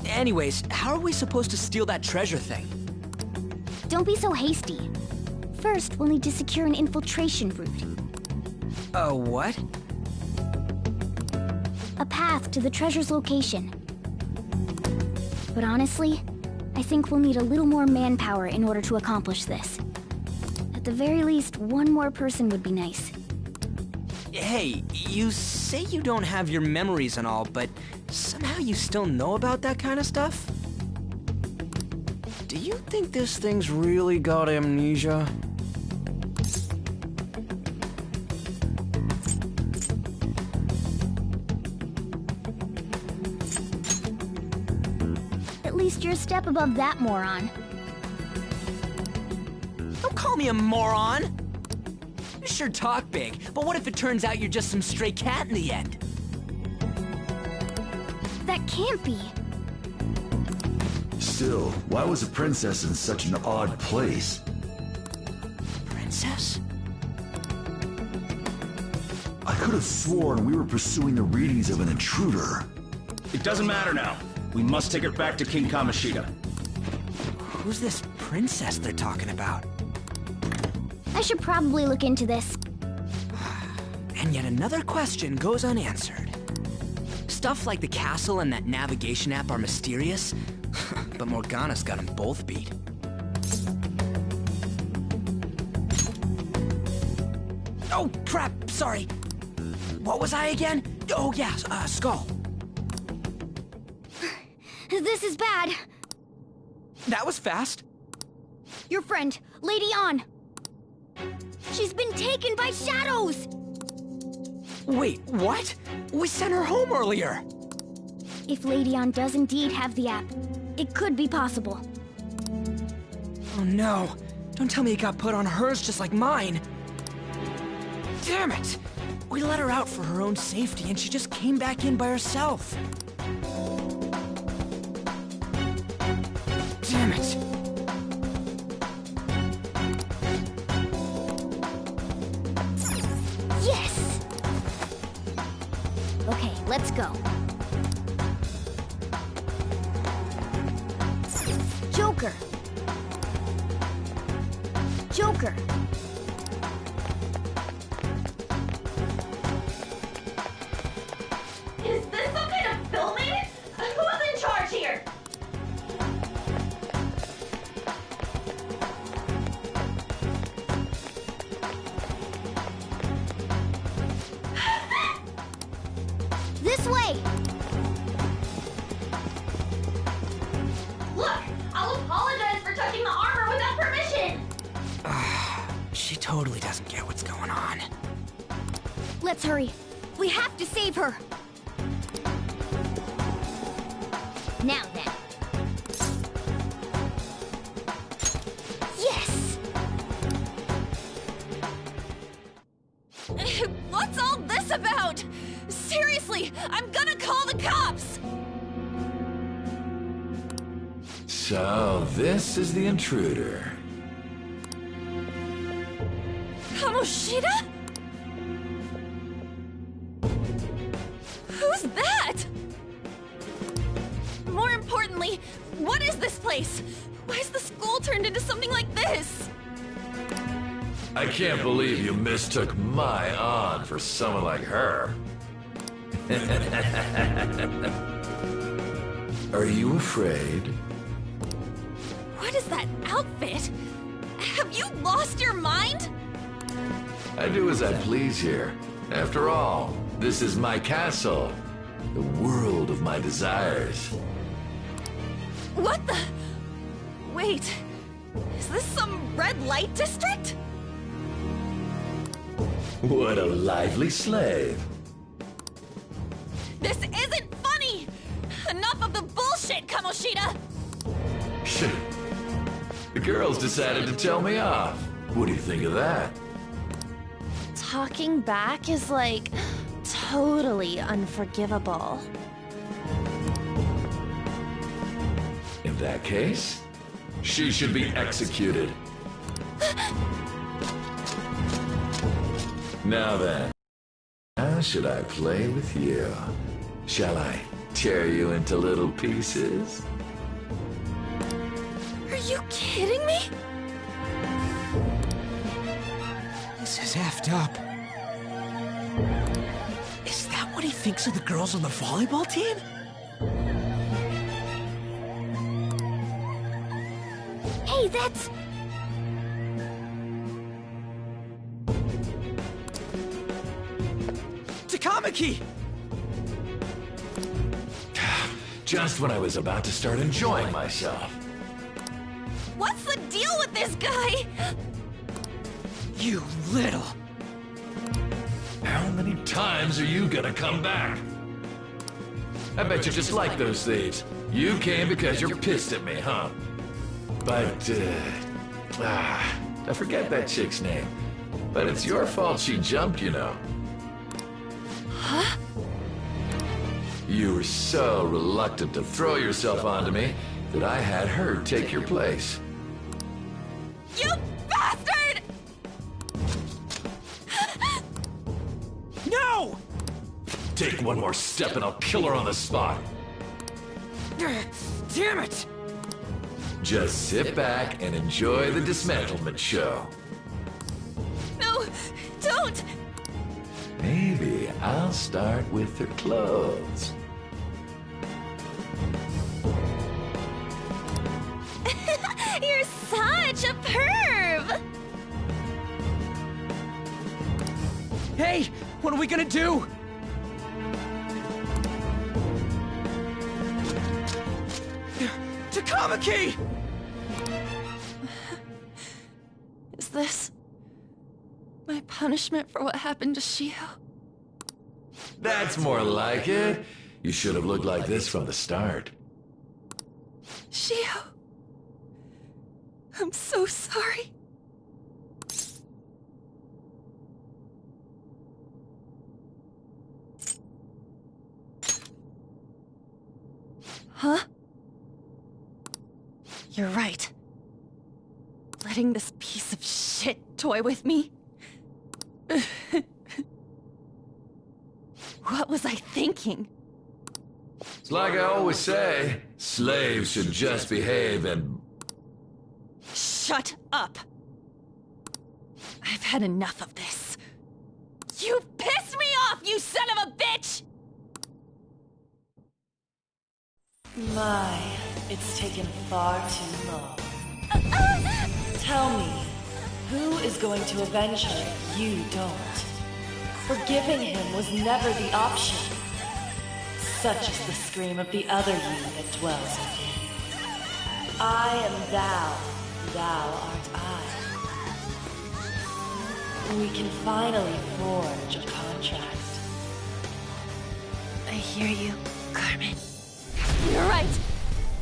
Anyways, how are we supposed to steal that treasure thing? Don't be so hasty. First, we'll need to secure an infiltration route. What? A path to the treasure's location. But honestly, I think we'll need a little more manpower in order to accomplish this. At the very least, one more person would be nice. Hey, you say you don't have your memories and all, but somehow you still know about that kind of stuff? Do you think this thing's really got amnesia? At least you're a step above that moron. Don't call me a moron! You sure talk big, but what if it turns out you're just some stray cat in the end? That can't be. Still, why was a princess in such an odd place? Princess? I could have sworn we were pursuing the readings of an intruder. It doesn't matter now. We must take her back to King Kamoshida. Who's this princess they're talking about? I should probably look into this. And yet another question goes unanswered. Stuff like the castle and that navigation app are mysterious, but Morgana's got them both beat. Oh, crap, sorry. What was I again? Oh, yeah, Skull. This is bad. That was fast. Your friend, Lady An. She's been taken by shadows! Wait, what? We sent her home earlier. If Lady An does indeed have the app, it could be possible. Oh no. Don't tell me it got put on hers just like mine. Damn it! We let her out for her own safety and she just came back in by herself. Damn it. Yes! Okay, let's go. Joker! Joker! Is this some kind of filming? Who's in charge here? This way! Look, I'll apologize for touching the armor without permission. totally doesn't get what's going on. Let's hurry. We have to save her. Now then. Yes! What's all this about? Seriously, I'm gonna call the cops! So, this is the intruder. Kamoshida? Who's that? More importantly, what is this place? Why is the school turned into something like this? I can't believe you mistook my aunt for someone like her. Are you afraid? What is that outfit? Have you lost your mind? I do as I please here. After all, this is my castle. The world of my desires. What the? Wait, is this some red light district? What a lively slave. This isn't funny! Enough of the bullshit, Kamoshida! The girls decided to tell me off. What do you think of that? Talking back is like totally unforgivable. In that case, she should be executed. Now then, how should I play with you? Shall I tear you into little pieces? Are you kidding me? This is effed up. Is that what he thinks of the girls on the volleyball team? Hey, that's... Takamaki! Just when I was about to start enjoying myself. What's the deal with this guy? You little... How many times are you gonna come back? I bet you just like those thieves. You came because you're pissed at me, huh? But, I forget that chick's name. But it's your fault she jumped, you know. Huh? You were so reluctant to throw yourself onto me that I had her take your place. You bastard! No! Take one more step and I'll kill her on the spot. Damn it! Just sit back and enjoy the dismantlement show. No, don't! Maybe I'll start with her clothes. You're such a perv! Hey, what are we gonna do? Takamaki! Is this my punishment for what happened to Shio? That's more like it. You should have looked like this from the start. Shio, I'm so sorry. Huh? You're right. Letting this piece of shit toy with me? What was I thinking? It's like I always say, slaves should just behave and... Shut up! I've had enough of this. You've pissed me off, you son of a bitch! My, it's taken far too long. Tell me, who is going to avenge her? You don't. Forgiving him was never the option. Such is the scream of the other you that dwells within. I am thou, thou art I. We can finally forge a contract. I hear you, Carmen. You're right.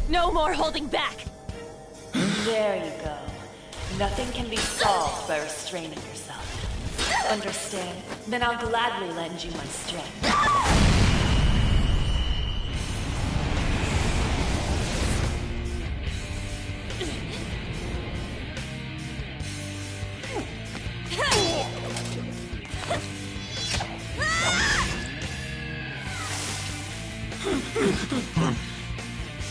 No more holding back. There you go. Nothing can be solved by restraining yourself. Understand? Then I'll gladly lend you my strength.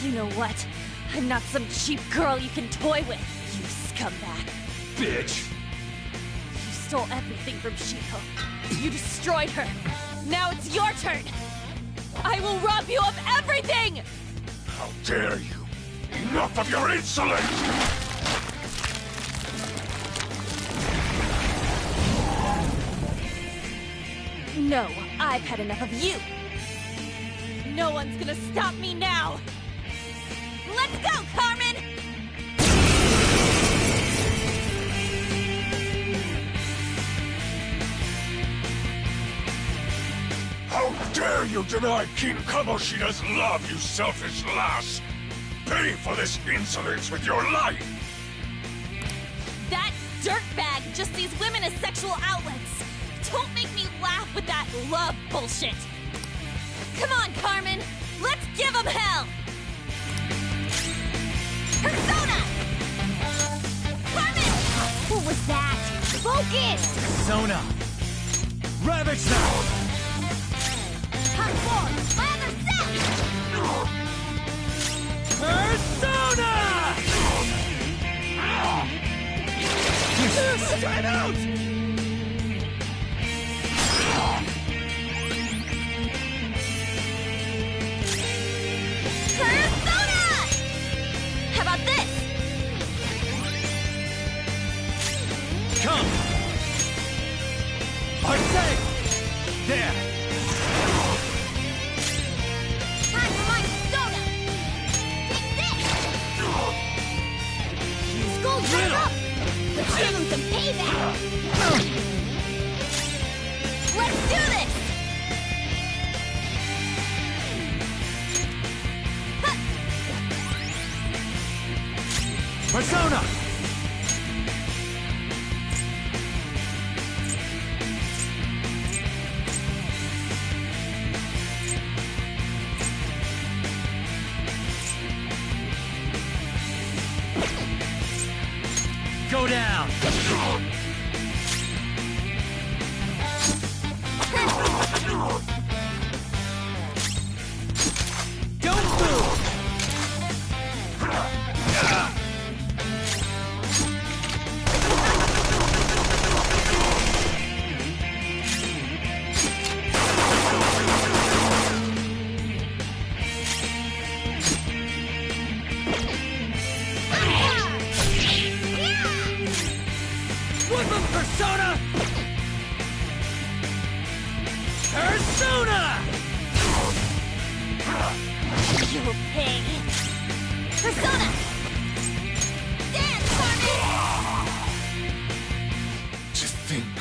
You know what? I'm not some cheap girl you can toy with, you scumbag. Bitch! You stole everything from Shiho. You destroyed her. Now it's your turn. I will rob you of everything! How dare you! Enough of your insolence! No, I've had enough of you. No one's gonna stop me now. Let's go, Carmen! How dare you deny King Kamoshida's love, you selfish lass! Pay for this insolence with your life! That dirtbag just sees women as sexual outlets. Don't make me laugh with that love bullshit. Come on, Carmen! Let's give him hell! Persona! Carmen! What was that? Focus! Persona! Ravage now! Come forward! My other set! Persona! Straight out! Persona! How about this? Come! Arcade! There! Time for my soda! Take this! School jump up! Let's give him some payback! Let's do this! Persona! Go down! Don't move! Whip him, Persona! Persona! You'll pay. Persona! Dance, Carmen! To think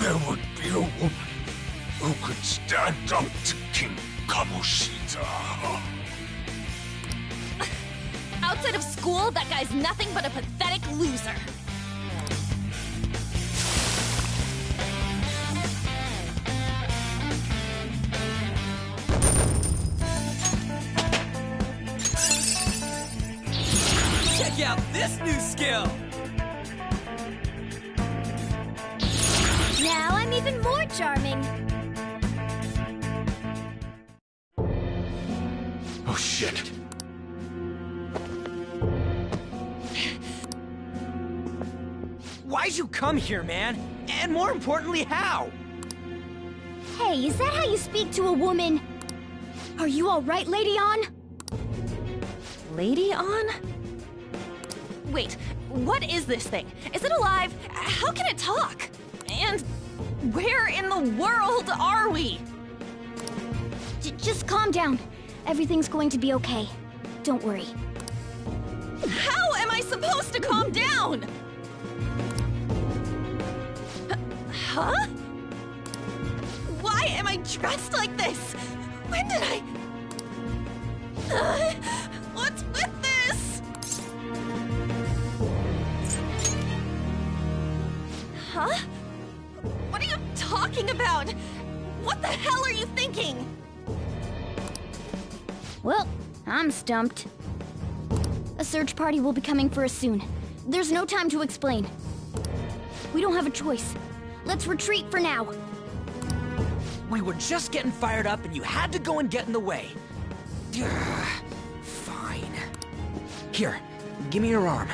there would be a woman who could stand up to King Kamoshida. Outside of school, that guy's nothing but a pathetic loser. Check out this new skill! Now I'm even more charming. Oh shit. Why'd you come here, man? And more importantly, how? Hey, is that how you speak to a woman? Are you all right, Lady On? Lady On? Wait, what is this thing? Is it alive? How can it talk? And where in the world are we? Just calm down. Everything's going to be okay. Don't worry. How am I supposed to calm down? Huh? Why am I dressed like this? When did I... what's with this? Huh? What are you talking about? What the hell are you thinking? Well, I'm stumped. A search party will be coming for us soon. There's no time to explain. We don't have a choice. Let's retreat for now. We were just getting fired up and you had to go and get in the way. Fine. Here, give me your arm.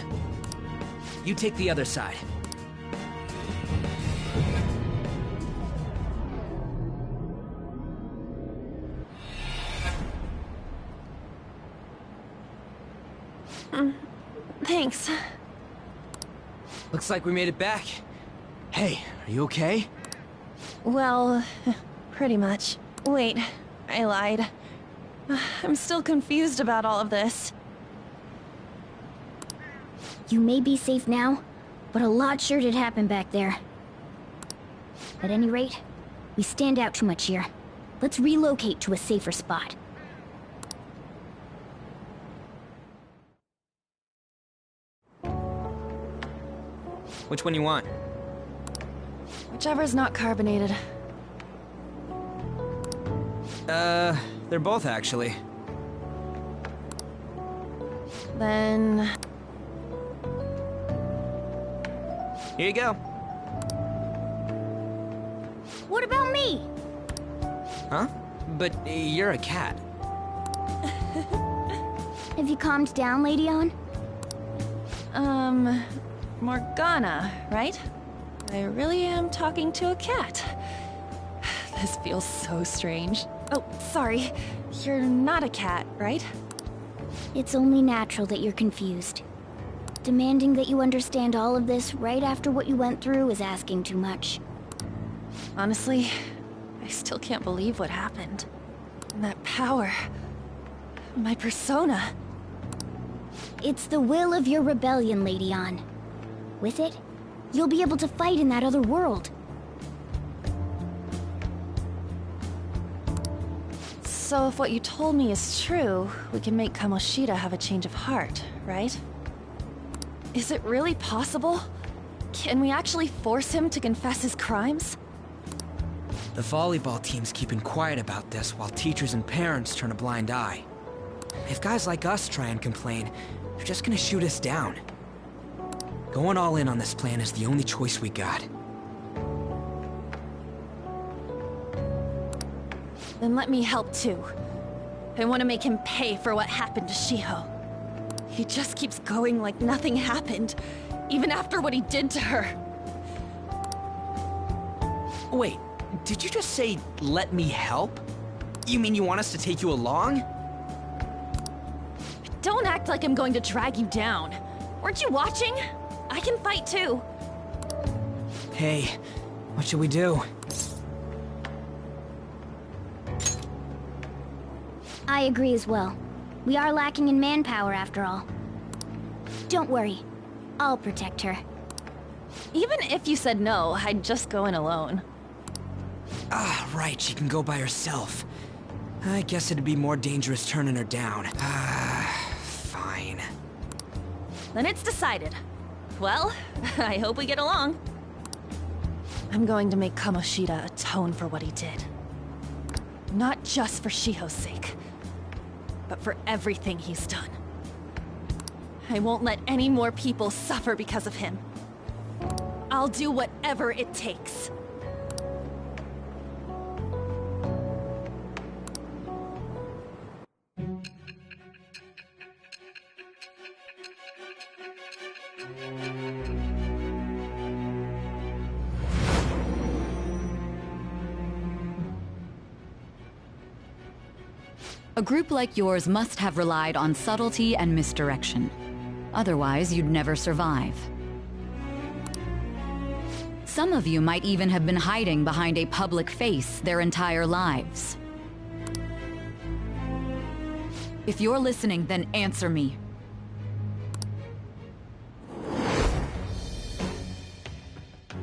You take the other side. Thanks. Looks like we made it back. Hey, are you okay? Well, pretty much. Wait, I lied. I'm still confused about all of this. You may be safe now, but a lot sure did happen back there. At any rate, we stand out too much here. Let's relocate to a safer spot. Which one you want? Whichever's not carbonated. They're both actually. Then... Here you go. What about me? Huh? But you're a cat. Have you calmed down, Lady On? Morgana, right? I really am talking to a cat. This feels so strange. Oh, sorry. You're not a cat, right? It's only natural that you're confused. Demanding that you understand all of this right after what you went through is asking too much. Honestly, I still can't believe what happened. And that power... my persona... It's the will of your rebellion, Lady On. With it, you'll be able to fight in that other world. So if what you told me is true, we can make Kamoshida have a change of heart, right? Is it really possible? Can we actually force him to confess his crimes? The volleyball team's keeping quiet about this while teachers and parents turn a blind eye. If guys like us try and complain, they're just gonna shoot us down. Going all in on this plan is the only choice we got. Then let me help too. I want to make him pay for what happened to Shiho. He just keeps going like nothing happened, even after what he did to her. Wait, did you just say, let me help? You mean you want us to take you along? Don't act like I'm going to drag you down. Weren't you watching? I can fight too. Hey, what should we do? I agree as well. We are lacking in manpower after all. Don't worry. I'll protect her. Even if you said no, I'd just go in alone. Ah, right, she can go by herself. I guess it'd be more dangerous turning her down. Fine. Then it's decided. Well, I hope we get along. I'm going to make Kamoshida atone for what he did. Not just for Shiho's sake, but for everything he's done. I won't let any more people suffer because of him. I'll do whatever it takes. A group like yours must have relied on subtlety and misdirection. Otherwise, you'd never survive. Some of you might even have been hiding behind a public face their entire lives. If you're listening, then answer me.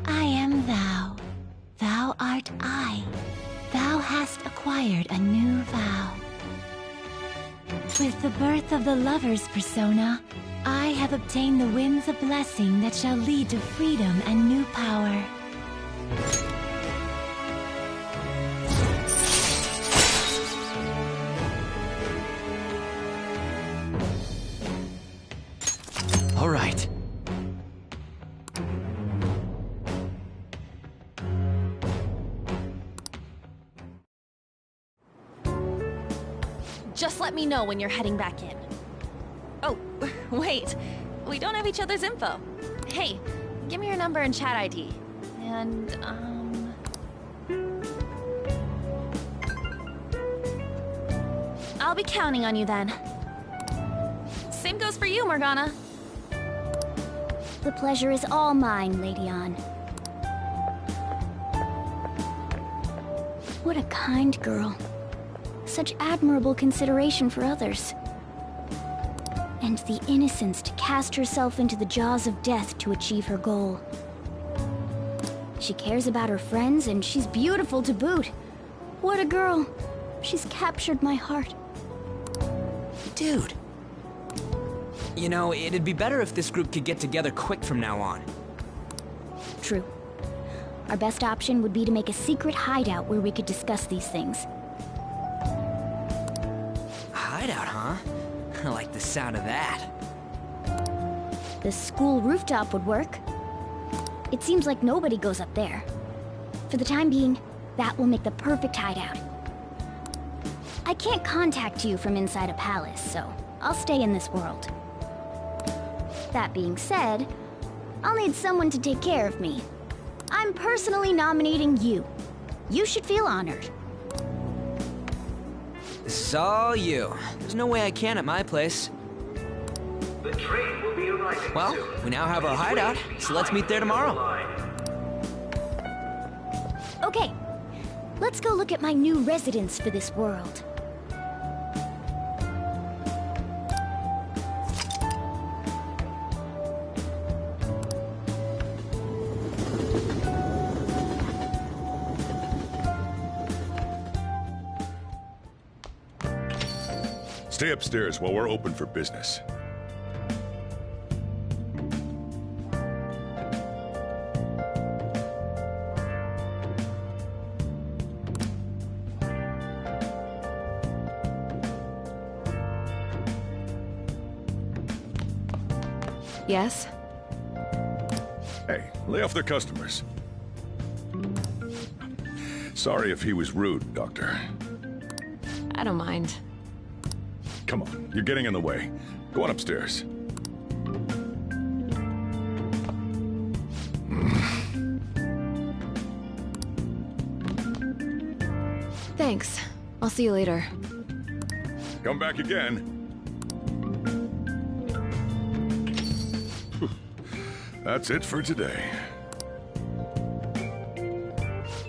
I am thou. art I. Thou hast acquired a new vow. With the birth of the lover's persona, I have obtained the winds of blessing that shall lead to freedom and new power. All right. Just let me know when you're heading back in. Oh, wait. We don't have each other's info. Hey, give me your number and chat ID. And, I'll be counting on you then. Same goes for you, Morgana. The pleasure is all mine, Lady Ann. What a kind girl. Such admirable consideration for others. And the innocence to cast herself into the jaws of death to achieve her goal. She cares about her friends, and she's beautiful to boot. What a girl. She's captured my heart. Dude. You know, it'd be better if this group could get together quick from now on. True. Our best option would be to make a secret hideout where we could discuss these things. Hideout, huh? I like the sound of that. The school rooftop would work. It seems like nobody goes up there. For the time being, that will make the perfect hideout. I can't contact you from inside a palace, so I'll stay in this world. That being said, I'll need someone to take care of me. I'm personally nominating you. You should feel honored. This is all you. There's no way I can at my place. The train will be arriving Well, soon. we now have our hideout, so let's meet there tomorrow. Okay, let's go look at my new residence for this world. Stay upstairs while we're open for business. Yes? Hey, lay off their customers. Sorry if he was rude, Doctor. I don't mind. Come on, you're getting in the way. Go on upstairs. Thanks. I'll see you later. Come back again. That's it for today.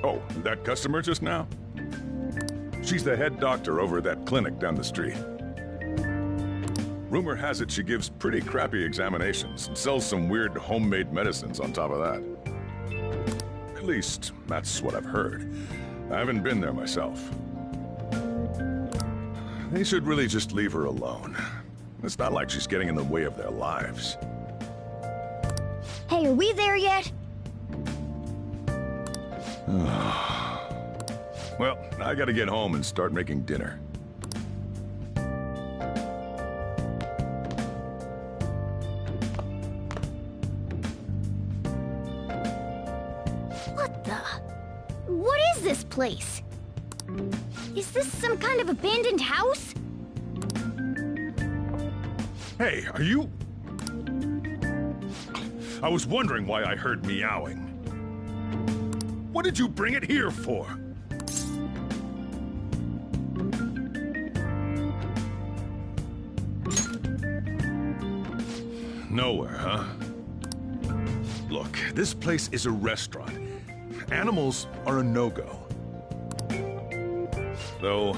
Oh, that customer just now? She's the head doctor over at that clinic down the street. Rumor has it she gives pretty crappy examinations and sells some weird homemade medicines on top of that. At least, that's what I've heard. I haven't been there myself. They should really just leave her alone. It's not like she's getting in the way of their lives. Hey, are we there yet? Well, I gotta get home and start making dinner. What the? What is this place? Is this some kind of abandoned house? Hey, are you... I was wondering why I heard meowing. What did you bring it here for? Nowhere, huh? Look, this place is a restaurant. Animals are a no-go. Though,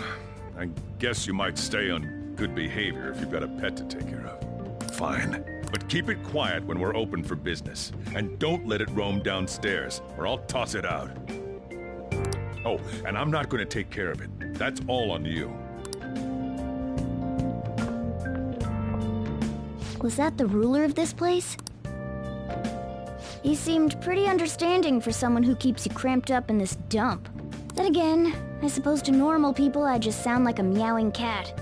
I guess you might stay on good behavior if you've got a pet to take care of. Fine. But keep it quiet when we're open for business. And don't let it roam downstairs, or I'll toss it out. Oh, and I'm not going to take care of it. That's all on you. Was that the ruler of this place? He seemed pretty understanding for someone who keeps you cramped up in this dump. Then again, I suppose to normal people I just sound like a meowing cat.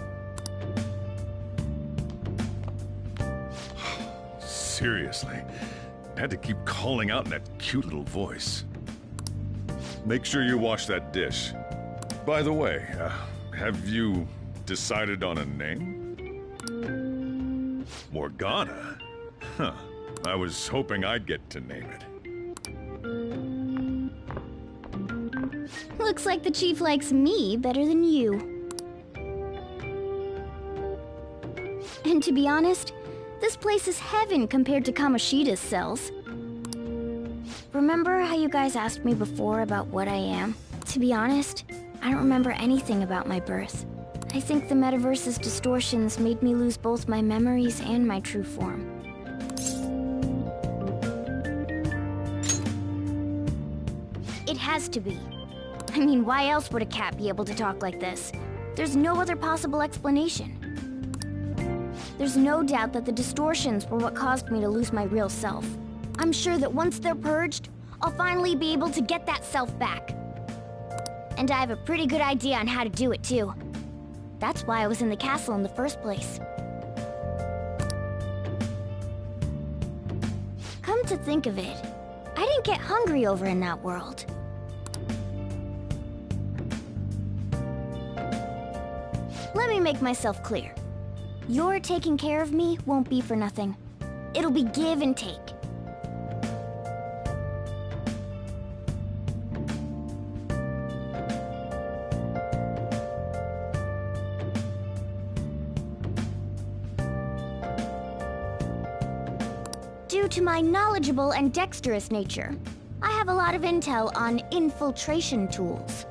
Seriously, I had to keep calling out in that cute little voice. Make sure you wash that dish. By the way, have you decided on a name? Morgana? Huh. I was hoping I'd get to name it. Looks like the chief likes me better than you. And to be honest, this place is heaven compared to Kamoshida's cells. Remember how you guys asked me before about what I am? To be honest, I don't remember anything about my birth. I think the metaverse's distortions made me lose both my memories and my true form. It has to be. I mean, why else would a cat be able to talk like this? There's no other possible explanation. There's no doubt that the distortions were what caused me to lose my real self. I'm sure that once they're purged, I'll finally be able to get that self back. And I have a pretty good idea on how to do it, too. That's why I was in the castle in the first place. Come to think of it, I didn't get hungry over in that world. Let me make myself clear. Your taking care of me won't be for nothing. It'll be give and take. Due to my knowledgeable and dexterous nature, I have a lot of intel on infiltration tools.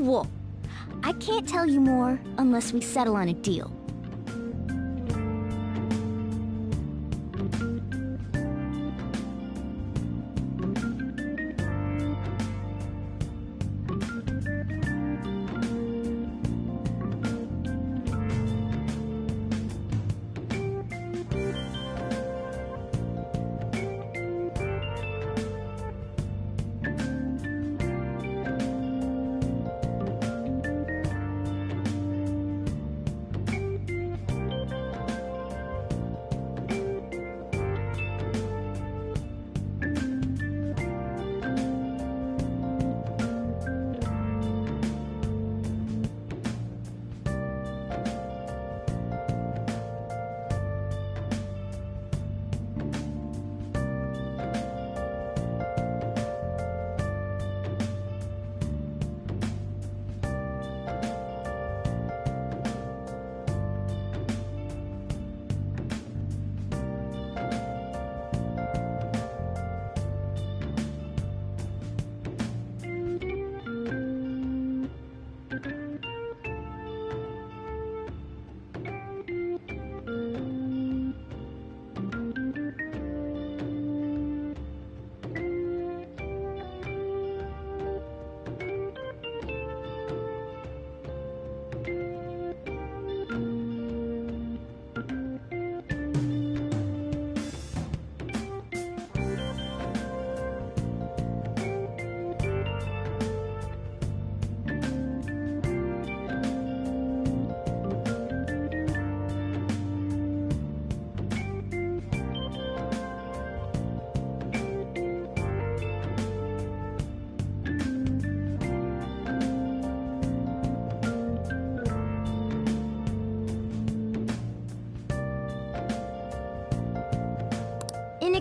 Whoa. I can't tell you more unless we settle on a deal.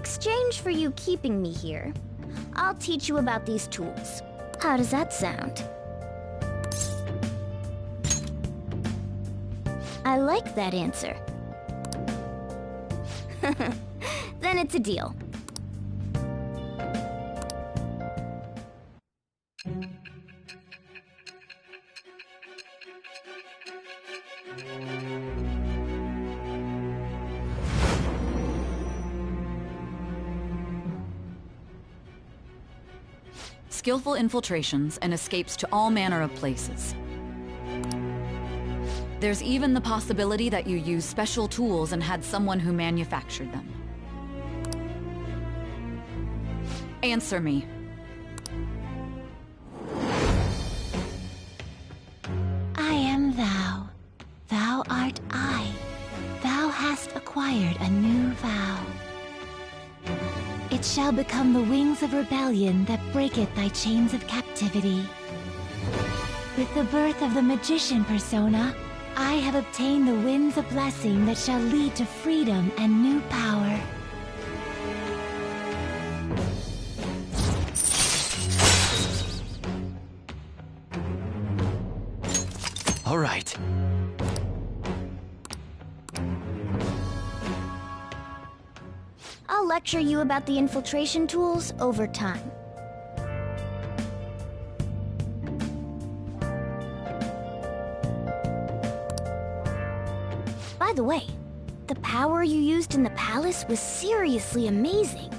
exchange for you keeping me here, I'll teach you about these tools. How does that sound? I like that answer. Then it's a deal. Skillful infiltrations and escapes to all manner of places. There's even the possibility that you used special tools and had someone who manufactured them. Answer me. I am thou. Thou art I. Thou hast acquired a new vow. It shall become the wings of rebellion that breaketh thy chains of captivity. With the birth of the magician persona, I have obtained the winds of blessing that shall lead to freedom and new power. All right. I'll lecture you about the infiltration tools over time. By the way, the power you used in the palace was seriously amazing.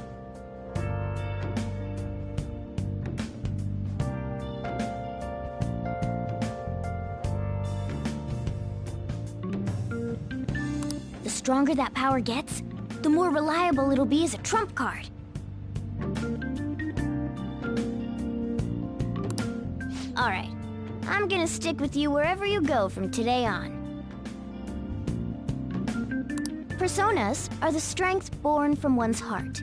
The stronger that power gets, the more reliable it'll be as a trump card. Alright, I'm gonna stick with you wherever you go from today on. Personas are the strength born from one's heart.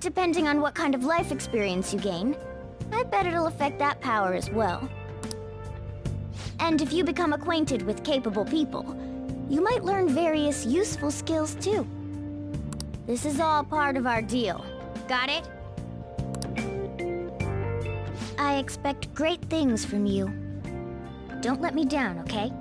depending on what kind of life experience you gain, I bet it'll affect that power as well. And if you become acquainted with capable people, you might learn various useful skills too. This is all part of our deal. Got it? I expect great things from you. Don't let me down, okay?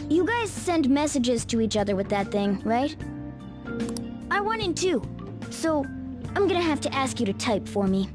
You guys send messages to each other with that thing, right? I want in too, so I'm gonna have to ask you to type for me.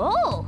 Oh!